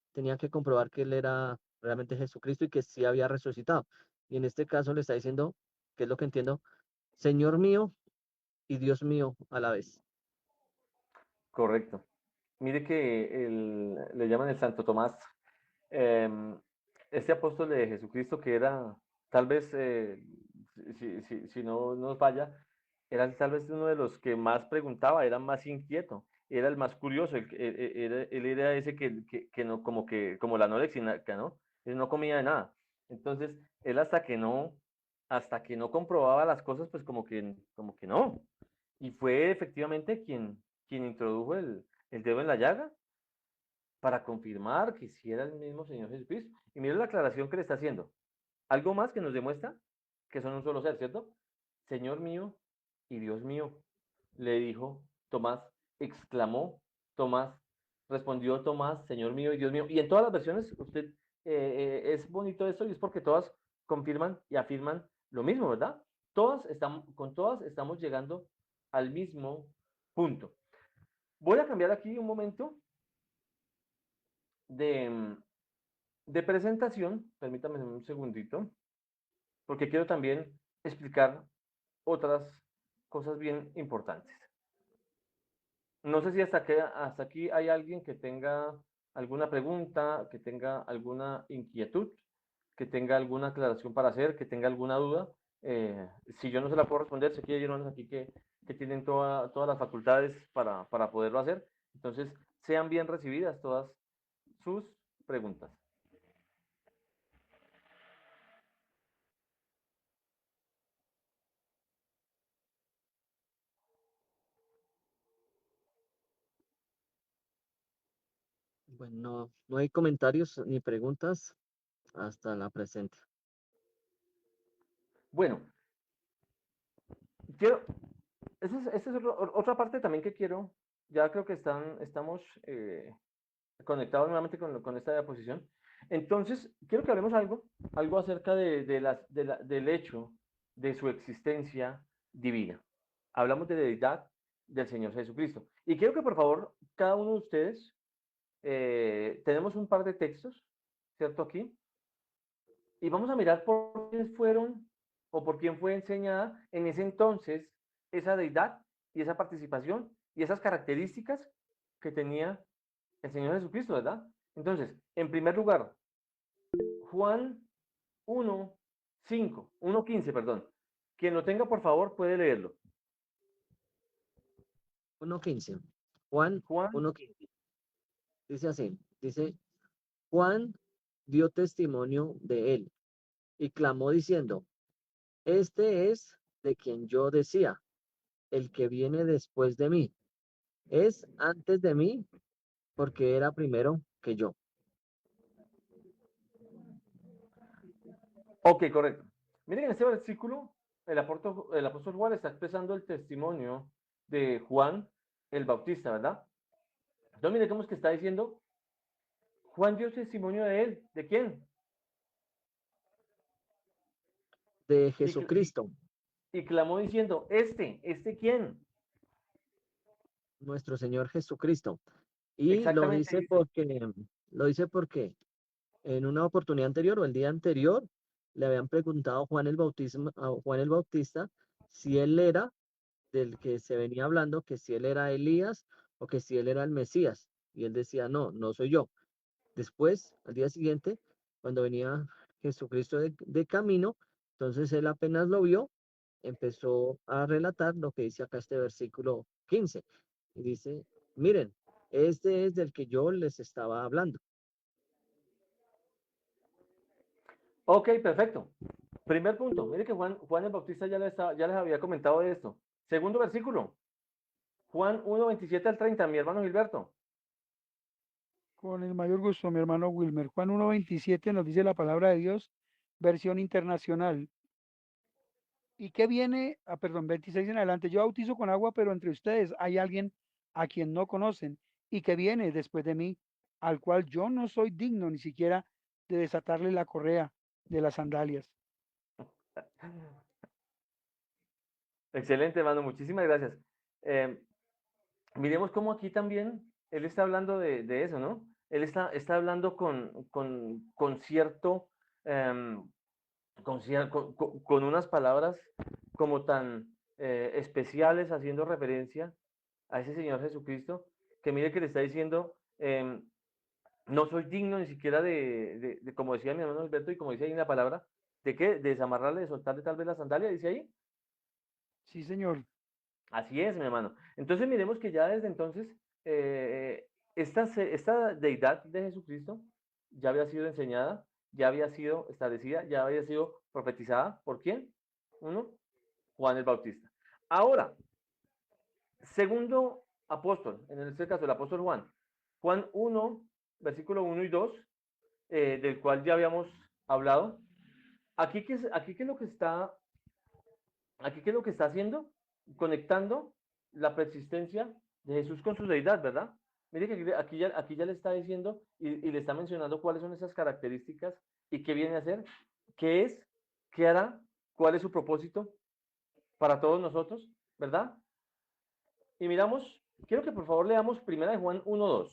comprobar que él era realmente Jesucristo y que sí había resucitado. Y en este caso le está diciendo, que es lo que entiendo, Señor mío y Dios mío a la vez. Correcto. Mire que le llaman el Santo Tomás, eh, este apóstol de Jesucristo que era, tal vez, si no nos falla, era tal vez uno de los que más preguntaba, era más inquieto, era el más curioso, él era ese que no, como la anorexia, ¿no? Él no comía de nada. Entonces, él hasta que no comprobaba las cosas, pues como que no. Y fue efectivamente quien introdujo el dedo en la llaga para confirmar que sí era el mismo Señor Jesucristo. Y mire la aclaración que le está haciendo. Algo más que nos demuestra que son un solo ser, ¿cierto? Señor mío y Dios mío, le dijo Tomás, exclamó Tomás, respondió Tomás, Señor mío y Dios mío. Y en todas las versiones, es bonito esto y es porque todas confirman y afirman lo mismo, ¿verdad? Con todas estamos llegando al mismo punto. Voy a cambiar aquí un momento de, de presentación, permítame un segundito, porque quiero también explicar otras cosas bien importantes. No sé si hasta aquí hay alguien que tenga alguna pregunta, que tenga alguna inquietud, que tenga alguna aclaración para hacer, que tenga alguna duda. Si yo no se la puedo responder, sé que hay hermanos aquí que tienen todas las facultades para poderlo hacer. Entonces, sean bien recibidas todas sus preguntas. Bueno, no hay comentarios ni preguntas hasta la presente. Bueno, quiero, esa es otra parte también que quiero, ya creo que estamos conectados nuevamente con esta diaposición. Entonces, quiero que hablemos algo acerca del hecho de su existencia divina. Hablamos de deidad del Señor Jesucristo. Y quiero que por favor, cada uno de ustedes, tenemos un par de textos, ¿cierto? Aquí, Y vamos a mirar por quién fueron o por quién fue enseñada en ese entonces esa deidad y esa participación y esas características que tenía el Señor Jesucristo, ¿verdad? Entonces, en primer lugar, Juan 1:15, perdón. Quien lo tenga, por favor, puede leerlo. 1:15. Juan Juan, 1:15. Dice así, dice, Juan dio testimonio de él y clamó diciendo, este es de quien yo decía, el que viene después de mí, es antes de mí porque era primero que yo. ok, correcto. Miren, en este versículo, el apóstol Juan está expresando el testimonio de Juan el Bautista, ¿verdad? Entonces, miren cómo es que está diciendo, Juan dio testimonio de él. ¿De quién? De Y, Jesucristo, y clamó diciendo, ¿este quién? nuestro Señor Jesucristo. Y Exactamente dice. lo dice porque en una oportunidad anterior o el día anterior le habían preguntado a Juan el Bautista si él era del que se venía hablando, que si él era Elías o que si él era el Mesías. Y él decía, no, no soy yo. Después, al día siguiente, cuando venía Jesucristo de camino, entonces él apenas lo vio, empezó a relatar lo que dice acá este versículo 15. Y dice, miren, este es del que yo les estaba hablando. Ok, perfecto. Primer punto. Mire que Juan el Bautista ya les había comentado de esto. Segundo versículo. Juan 1:27 al 30, mi hermano Gilberto. Con el mayor gusto, mi hermano Wilmer. Juan 1:27 nos dice la palabra de Dios, versión internacional. ¿Y qué viene? Perdón, 26 en adelante. Yo bautizo con agua, pero entre ustedes hay alguien a quien no conocen y que viene después de mí, al cual yo no soy digno ni siquiera de desatarle la correa de las sandalias. Excelente, hermano. Muchísimas gracias. Eh, miremos cómo aquí también él está hablando de eso, ¿no? Él está hablando con cierto, em, con unas palabras como tan especiales, haciendo referencia a ese Señor Jesucristo, que mire que le está diciendo, no soy digno ni siquiera como decía mi hermano Alberto y como dice ahí en la palabra, ¿de qué? De desamarrarle, de soltarle tal vez la sandalia, dice ahí. Sí, señor. Así es, mi hermano. Entonces miremos que ya desde entonces esta deidad de Jesucristo ya había sido enseñada, ya había sido establecida, ya había sido profetizada. ¿Por quién? Uno, Juan el Bautista. Ahora, segundo apóstol, en este caso el apóstol Juan. Juan 1, versículo 1 y 2, del cual ya habíamos hablado. Aquí qué es lo que está Aquí, ¿qué es lo que está haciendo? Conectando la persistencia de Jesús con su deidad, ¿verdad? Mire que aquí ya le está diciendo y le está mencionando cuáles son esas características y qué viene a hacer, qué es, qué hará, cuál es su propósito para todos nosotros, ¿verdad? Y miramos, quiero que por favor leamos Primera de Juan 1:2.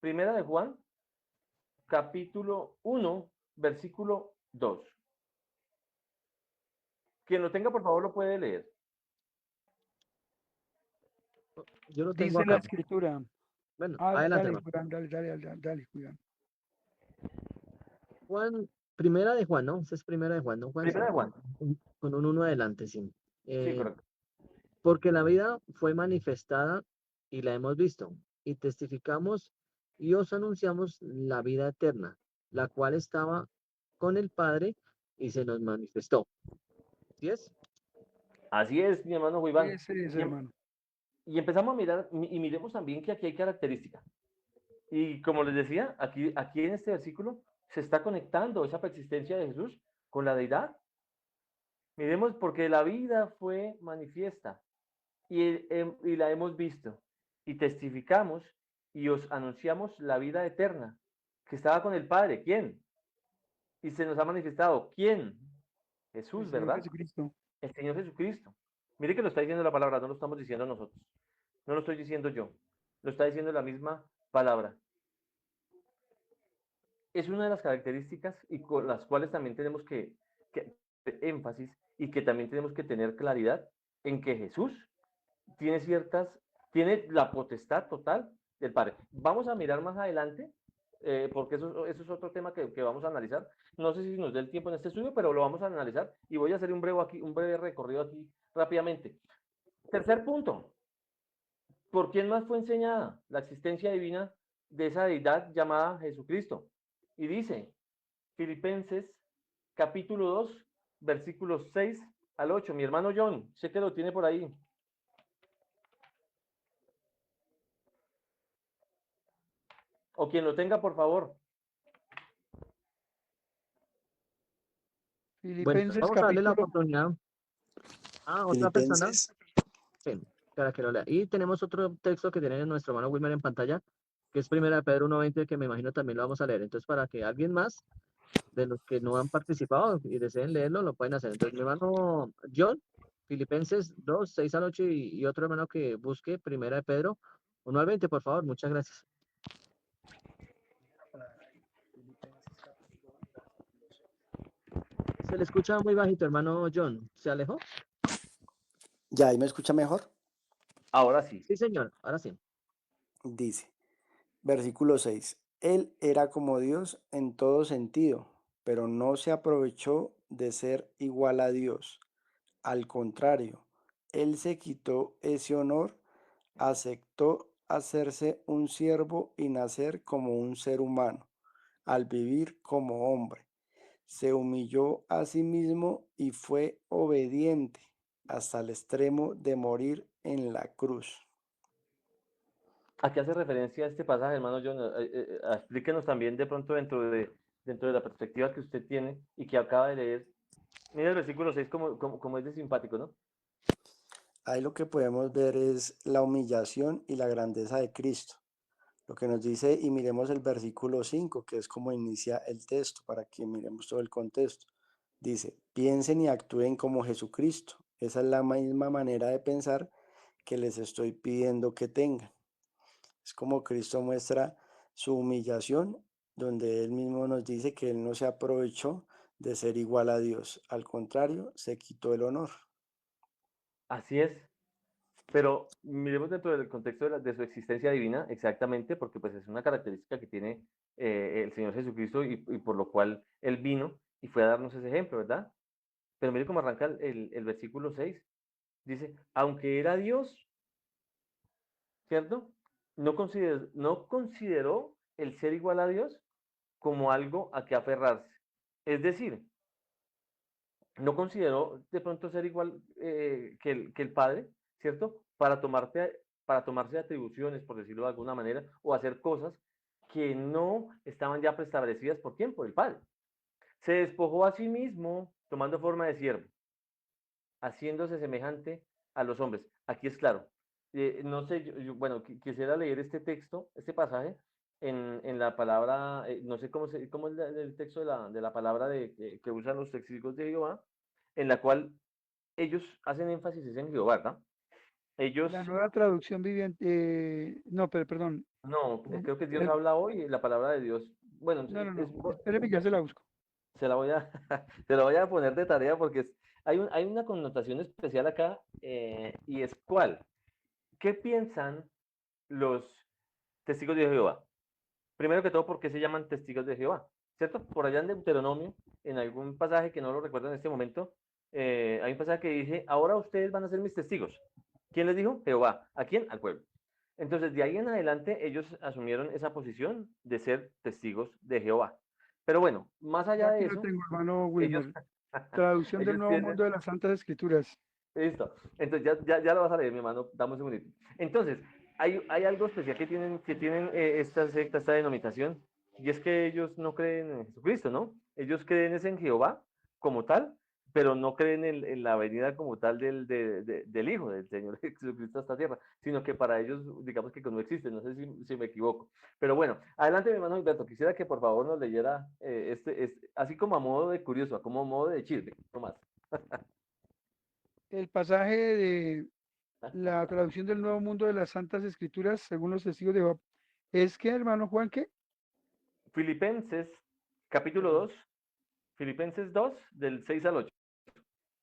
Primera de Juan, capítulo 1, versículo 2. Quien lo tenga, por favor, lo puede leer. Yo lo tengo Dice la acá. escritura. Bueno, adelante, Dale, hermano. Julián, dale, Julián. Juan, primera de Juan, ¿no? Esa es primera de Juan, ¿no, Juan? Primera de Juan. Con un uno adelante, sí. Sí, Eh, correcto. Porque la vida fue manifestada y la hemos visto, y testificamos y os anunciamos la vida eterna, la cual estaba con el Padre y se nos manifestó. ¿Sí es? Así es, mi hermano Juan. Ese es, Y, hermano. y empezamos a mirar, y miremos también que aquí hay características. Y como les decía, aquí en este versículo se está conectando esa persistencia de Jesús con la deidad. Miremos, porque la vida fue manifiesta y la hemos visto, y testificamos y os anunciamos la vida eterna, que estaba con el Padre. ¿Quién? Y se nos ha manifestado. ¿Quién? El Jesús, Señor ¿verdad? Jesucristo. El Señor Jesucristo. Mire que lo está diciendo la palabra, no lo estamos diciendo nosotros. No lo estoy diciendo yo. Lo está diciendo la misma palabra. es una de las características y con las cuales también tenemos que énfasis y que también tenemos que tener claridad en que Jesús tiene la potestad total del Padre. Vamos a mirar más adelante, porque eso es otro tema que vamos a analizar. No sé si nos dé el tiempo en este estudio, pero lo vamos a analizar y voy a hacer un breve recorrido aquí rápidamente. Tercer punto, ¿por quién más fue enseñada la existencia divina de esa deidad llamada Jesucristo? Y dice, Filipenses capítulo 2, versículos 6 al 8. Mi hermano John, sé que lo tiene por ahí. O quien lo tenga, por favor. Bueno, Filipenses vamos a darle la capítulo, oportunidad a otra persona. Filipenses, Sí, para que lo lea. Y tenemos otro texto que tiene nuestro hermano Wilmer en pantalla, que es Primera de Pedro 1:20, que me imagino también lo vamos a leer. Entonces, para que alguien más de los que no han participado y deseen leerlo, lo pueden hacer. Entonces, mi hermano John, Filipenses 2, 6 al 8, y otro hermano que busque Primera de Pedro 1:20, por favor. Muchas gracias. Se le escucha muy bajito, hermano John. ¿Se alejó? ¿ya ahí me escucha mejor? Ahora sí. Sí, señor. Ahora sí. Dice, versículo 6, Él era como Dios en todo sentido, pero no se aprovechó de ser igual a Dios. Al contrario, Él se quitó ese honor, aceptó hacerse un siervo y nacer como un ser humano, al vivir como hombre. Se humilló a sí mismo y fue obediente hasta el extremo de morir en la cruz. ¿A qué hace referencia este pasaje, hermano John? Explíquenos también de pronto dentro de la perspectiva que usted tiene y que acaba de leer. Mira el versículo 6 como es de simpático, ¿no? Ahí lo que podemos ver es la humillación y la grandeza de Cristo. Lo que nos dice, y miremos el versículo 5, que es como inicia el texto, para que miremos todo el contexto. Dice, piensen y actúen como Jesucristo. Esa es la misma manera de pensar que les estoy pidiendo que tengan. Es como Cristo muestra su humillación, donde Él mismo nos dice que Él no se aprovechó de ser igual a Dios. Al contrario, se quitó el honor. Así es. Pero miremos dentro del contexto de su existencia divina, exactamente, porque pues es una característica que tiene el Señor Jesucristo y por lo cual Él vino y fue a darnos ese ejemplo, ¿verdad? Pero mire cómo arranca el versículo 6. Dice, aunque era Dios, ¿cierto? No consideró el ser igual a Dios como algo a que aferrarse. Es decir, no consideró de pronto ser igual que el Padre, ¿cierto? Para tomarse atribuciones, por decirlo de alguna manera, o hacer cosas que no estaban ya preestablecidas por quién, por el Padre. Se despojó a sí mismo tomando forma de siervo, haciéndose semejante a los hombres. Aquí es claro. No sé, bueno, quisiera leer este texto, este pasaje, en la palabra, no sé cómo es el texto de la palabra que usan los testigos de Jehová, en la cual ellos hacen énfasis es en Jehová, ¿verdad? Ellos, la nueva traducción viviente, no, pero perdón, no, eh, creo que Dios el- habla hoy, la palabra de Dios. Bueno, no, espéreme, ya se la busco. se la voy a, se la voy a poner de tarea porque hay una connotación especial acá, y es ¿cuál? ¿Qué piensan los testigos de Jehová? Primero que todo, ¿por qué se llaman testigos de Jehová? ¿Cierto? Por allá en Deuteronomio, en algún pasaje que no lo recuerdo en este momento, hay un pasaje que dice, ahora ustedes van a ser mis testigos. ¿Quién les dijo? Jehová. ¿A quién? Al pueblo. Entonces, de ahí en adelante, ellos asumieron esa posición de ser testigos de Jehová. Pero bueno, más Ya allá aquí de lo eso, tengo, hermano ellos, Wilmer. Traducción del ellos Nuevo tienen, Mundo de las Santas Escrituras. listo. Entonces, ya lo vas a leer, mi hermano. Dame un segundito. Entonces, hay algo especial que tienen esta secta, esta denominación, y es que ellos no creen en Jesucristo, ¿no? Ellos creen es en Jehová como tal, pero no creen en la venida como tal del Hijo, del Señor Jesucristo a esta tierra, sino que para ellos, digamos que no existe, no sé si me equivoco. Pero bueno, adelante, mi hermano Gilberto, quisiera que por favor nos leyera así como a modo de curioso, como a modo de chisme, no más. El pasaje de la traducción del Nuevo Mundo de las Santas Escrituras, según los testigos de Jehová, es que, hermano Juan, ¿qué? Filipenses capítulo 2, Filipenses 2, del 6 al 8.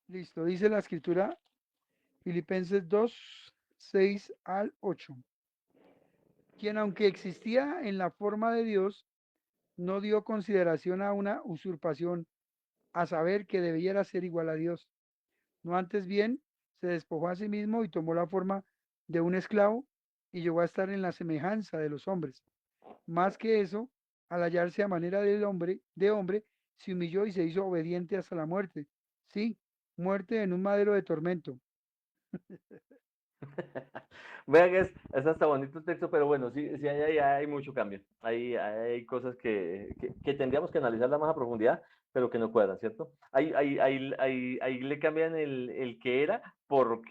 Listo, dice la escritura, Filipenses 2, 6 al 8. Quien aunque existía en la forma de Dios, no dio consideración a una usurpación, a saber que debiera ser igual a Dios. No antes bien, se despojó a sí mismo y tomó la forma de un esclavo y llegó a estar en la semejanza de los hombres. Más que eso, al hallarse a manera de hombre, se humilló y se hizo obediente hasta la muerte. Sí, muerte en un madero de tormento. Vean que es hasta bonito el texto, pero bueno, sí, sí hay mucho cambio. Hay cosas que tendríamos que analizarla más a profundidad, pero que no cuadran, ¿cierto? Ahí le cambian el que era por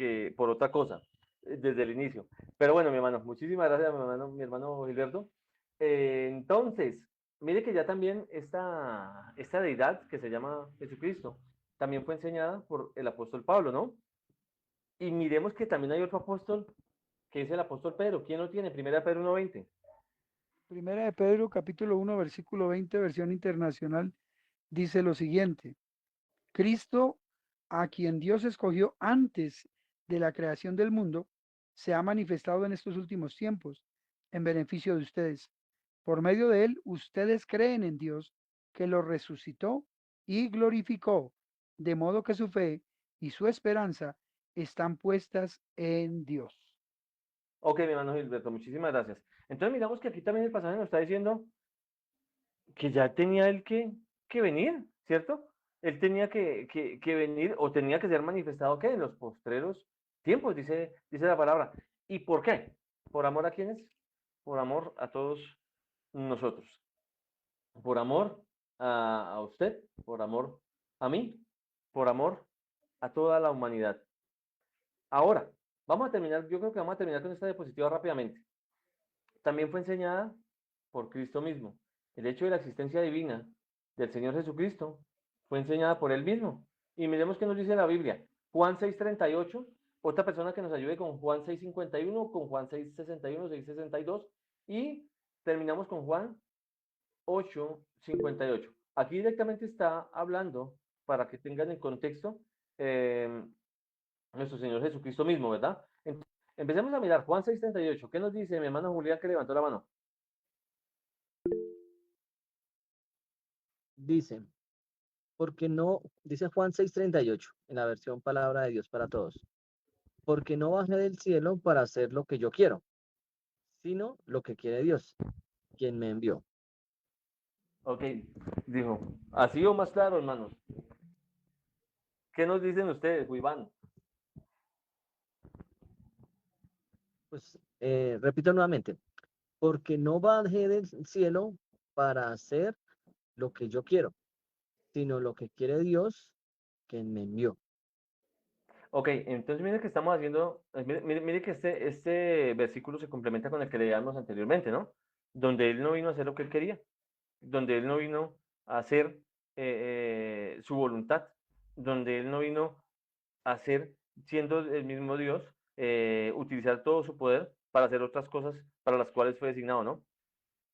otra cosa, desde el inicio. Pero bueno, mi hermano, muchísimas gracias, mi hermano Gilberto. Entonces, mire que ya también esta deidad que se llama Jesucristo, también fue enseñada por el apóstol Pablo, ¿no? Y miremos que también hay otro apóstol que es el apóstol Pedro. ¿Quién lo tiene? Primera de Pedro 1:20. Primera de Pedro, capítulo 1, versículo 20, versión internacional, dice lo siguiente. Cristo, a quien Dios escogió antes de la creación del mundo, se ha manifestado en estos últimos tiempos en beneficio de ustedes. Por medio de él, ustedes creen en Dios, que lo resucitó y glorificó, de modo que su fe y su esperanza están puestas en Dios. Ok, mi hermano Gilberto, muchísimas gracias. Entonces miramos que aquí también el pasaje nos está diciendo que ya tenía él que venir, ¿cierto? Él tenía que venir o tenía que ser manifestado ¿qué? En los postreros tiempos, dice la palabra. ¿Y por qué? ¿Por amor a quiénes? Por amor a todos nosotros. Por amor a usted, por amor a mí, por amor a toda la humanidad. Ahora, vamos a terminar, yo creo que vamos a terminar con esta diapositiva rápidamente. También fue enseñada por Cristo mismo. El hecho de la existencia divina del Señor Jesucristo fue enseñada por Él mismo. Y miremos qué nos dice la Biblia. Juan 6:38, otra persona que nos ayude con Juan 6:51, con Juan 6:61, 6:62 y terminamos con Juan 8:58. Aquí directamente está hablando, para que tengan en contexto, eh, nuestro Señor Jesucristo mismo, ¿verdad? Entonces, empecemos a mirar Juan 6:38. ¿Qué nos dice mi hermano Julián que levantó la mano? Dice, porque no, dice Juan 6:38, en la versión Palabra de Dios para Todos, porque no bajé del cielo para hacer lo que yo quiero, sino lo que quiere Dios, quien me envió. Ok, dijo, así o más claro, hermanos. ¿Qué nos dicen ustedes, Iván? Pues repito nuevamente, porque no bajé del cielo para hacer lo que yo quiero, sino lo que quiere Dios, quien me envió. Ok, entonces mire que estamos haciendo, mire que este versículo se complementa con el que leíamos anteriormente, ¿no? Donde él no vino a hacer lo que él quería, donde él no vino a hacer su voluntad, donde él no vino a hacer, siendo el mismo Dios, utilizar todo su poder para hacer otras cosas para las cuales fue designado, ¿no?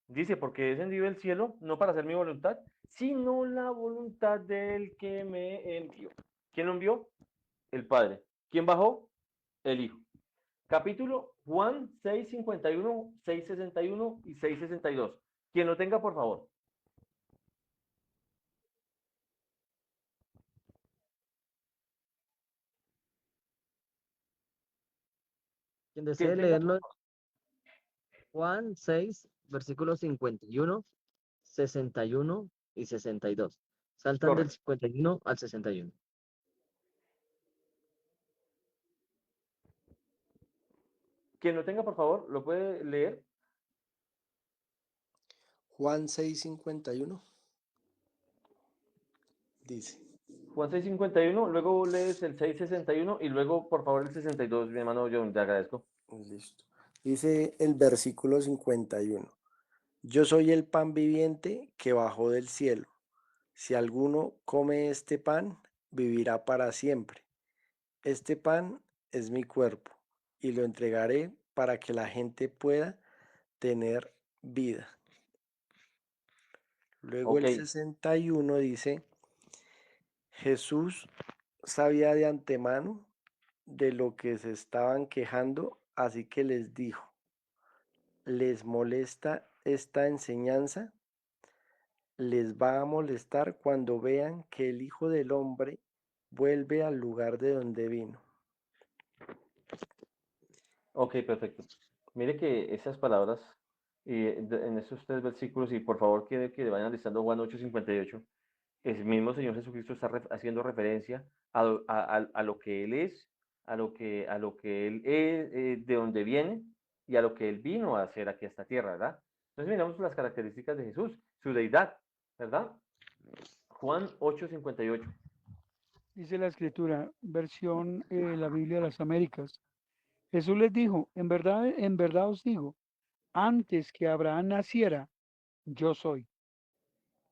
Dice, porque he descendido del cielo, no para hacer mi voluntad, sino la voluntad del que me envió. ¿Quién lo envió? El Padre. ¿Quién bajó? El Hijo. Capítulo Juan 6:51, 6:61 y 6:62. Quien lo tenga, por favor. Quien Quien desee tenga, leerlo, Juan 6, versículos 51, 61 y 62. Saltan del correcto. 51 al 61. Quien lo tenga, por favor, lo puede leer. Juan 6:51 dice, Juan 6:51, luego lees el 6:61 y luego, por favor, el 62, mi hermano John, te agradezco. listo. Dice el versículo 51. Yo soy el pan viviente que bajó del cielo. Si alguno come este pan, vivirá para siempre. Este pan es mi cuerpo y lo entregaré para que la gente pueda tener vida. Luego el Ok, 61 dice, Jesús sabía de antemano de lo que se estaban quejando, así que les dijo, ¿les molesta esta enseñanza? Les va a molestar cuando vean que el Hijo del Hombre vuelve al lugar de donde vino. ok, perfecto. Mire que esas palabras en esos tres versículos, y por favor que vayan listando Juan 8:58, el mismo Señor Jesucristo está haciendo referencia a lo que Él es, a lo que Él es, de donde viene y a lo que Él vino a hacer aquí a esta tierra, ¿verdad? Entonces miramos las características de Jesús, su deidad, ¿verdad? Juan 8:58. Dice la escritura, versión la Biblia de las Américas. Jesús les dijo, en verdad os digo, antes que Abraham naciera, yo soy.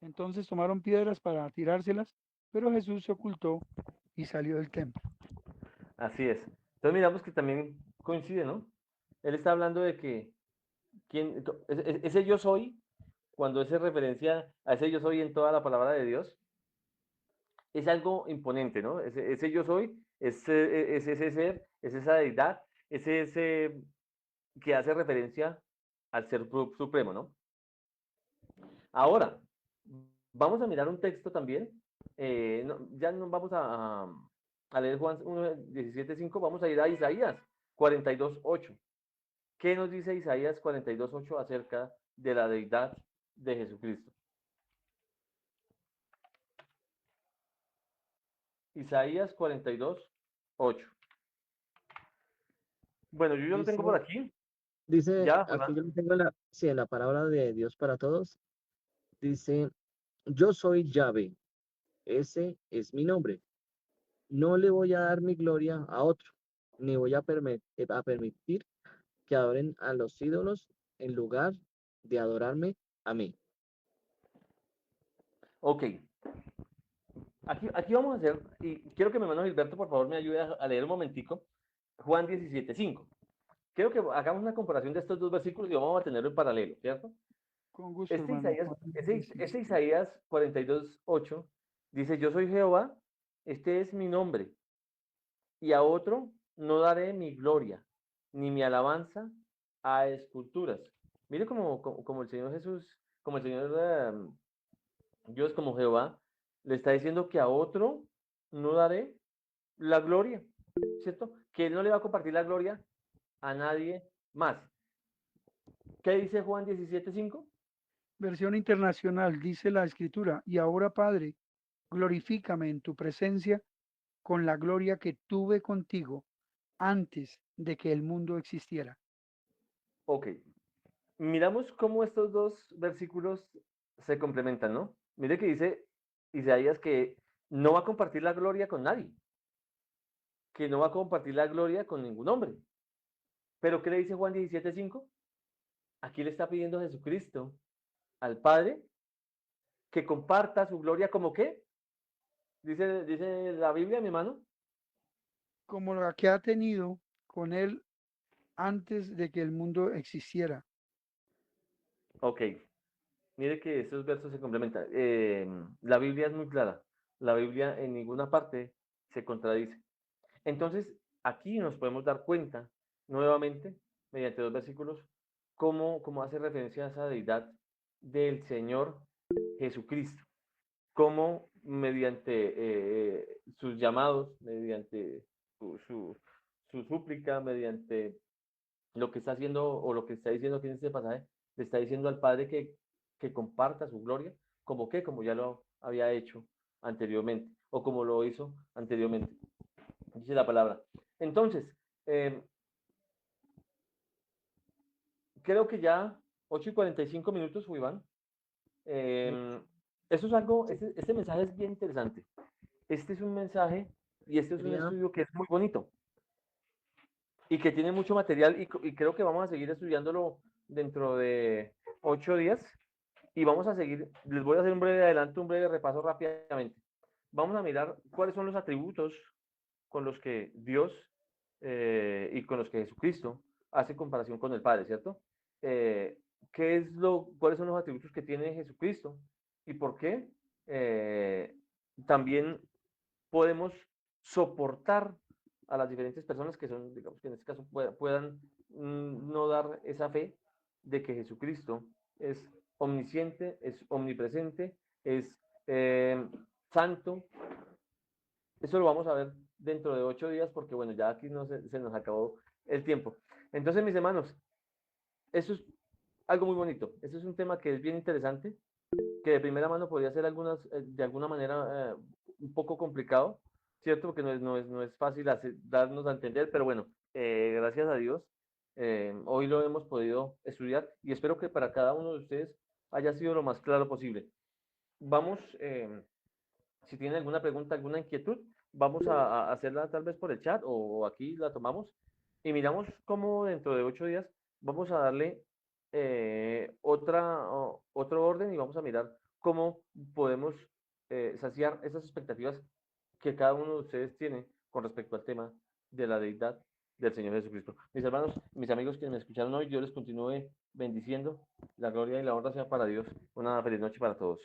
Entonces tomaron piedras para tirárselas, pero Jesús se ocultó y salió del templo. Así es. Entonces miramos que también coincide, ¿no? Él está hablando de que ese yo soy, cuando hace referencia a ese yo soy en toda la palabra de Dios, es algo imponente, ¿no? Ese yo soy, es ese ser, es esa deidad, es ese que hace referencia al ser supremo, ¿no? Ahora, vamos a mirar un texto también. Ya no vamos a leer Juan 1:17:5, vamos a ir a Isaías 42:8. ¿Qué nos dice Isaías 42:8 acerca de la deidad de Jesucristo? Isaías 42:8. Bueno, yo lo tengo por Dice, aquí. dice, Ya, aquí Fernando. yo lo tengo en sí, en la palabra de Dios para todos. Dice, yo soy Yahvé, ese es mi nombre. No le voy a dar mi gloria a otro, ni voy a permitir que adoren a los ídolos en lugar de adorarme a mí. Ok. Aquí vamos a hacer, y quiero que mi hermano Gilberto, por favor, me ayude a leer un momentico, Juan 17:5. Quiero que hagamos una comparación de estos dos versículos y vamos a tenerlo en paralelo, ¿cierto? Con gusto, hermano. Juan Este 17. Isaías 42:8 dice, yo soy Jehová, este es mi nombre, y a otro no daré mi gloria, ni mi alabanza a esculturas. Mire como el Señor Jesús, como el Señor Dios, como Jehová, le está diciendo que a otro no daré la gloria, ¿cierto? Que él no le va a compartir la gloria a nadie más. ¿Qué dice Juan 17:5? Versión internacional, dice la escritura, y ahora, Padre, glorifícame en tu presencia con la gloria que tuve contigo antes de que el mundo existiera. Ok, miramos cómo estos dos versículos se complementan, ¿no? Mire que dice Isaías que no va a compartir la gloria con nadie, que no va a compartir la gloria con ningún hombre. Pero ¿qué le dice Juan 17:5? Aquí le está pidiendo a Jesucristo, al Padre, que comparta su gloria como qué, dice la Biblia, mi hermano. Como la que ha tenido con él antes de que el mundo existiera. Ok, mire que estos versos se complementan. La Biblia es muy clara. La Biblia en ninguna parte se contradice. Entonces, aquí nos podemos dar cuenta nuevamente, mediante dos versículos, cómo hace referencia a esa deidad del Señor Jesucristo. Cómo mediante sus llamados, mediante su súplica, mediante lo que está haciendo o lo que está diciendo aquí en este pasaje, le está diciendo al Padre que comparta su gloria, como que, como ya lo había hecho anteriormente, o como lo hizo anteriormente, dice la palabra. Entonces, eh, creo que ya 8:45 Iván. Eh, Eso es algo, este mensaje es bien interesante. Este es un mensaje y este es un Quería, estudio que es muy bonito y que tiene mucho material y creo que vamos a seguir estudiándolo dentro de 8 días y vamos a seguir, les voy a hacer un breve adelanto, un breve repaso rápidamente. Vamos a mirar cuáles son los atributos con los que Dios y con los que Jesucristo hace comparación con el Padre, ¿cierto? ¿Cuáles son los atributos que tiene Jesucristo y por qué también podemos soportar a las diferentes personas que son, digamos, que en este caso puedan no dar esa fe de que Jesucristo es omnisciente, es omnipresente, es santo. Eso lo vamos a ver dentro de 8 días porque, bueno, ya aquí no se nos acabó el tiempo. Entonces, mis hermanos, eso es algo muy bonito. Eso es un tema que es bien interesante, que de primera mano podría ser de alguna manera un poco complicado, ¿cierto? Porque no es fácil darnos a entender, pero bueno, gracias a Dios, hoy lo hemos podido estudiar y espero que para cada uno de ustedes haya sido lo más claro posible. Vamos, si tienen alguna pregunta, alguna inquietud, vamos a hacerla tal vez por el chat o aquí la tomamos y miramos cómo dentro de 8 días vamos a darle otro orden y vamos a mirar cómo podemos saciar esas expectativas que cada uno de ustedes tiene con respecto al tema de la deidad del Señor Jesucristo. Mis hermanos, mis amigos que me escucharon hoy, Dios les continúe bendiciendo. La gloria y la honra sea para Dios. Una feliz noche para todos.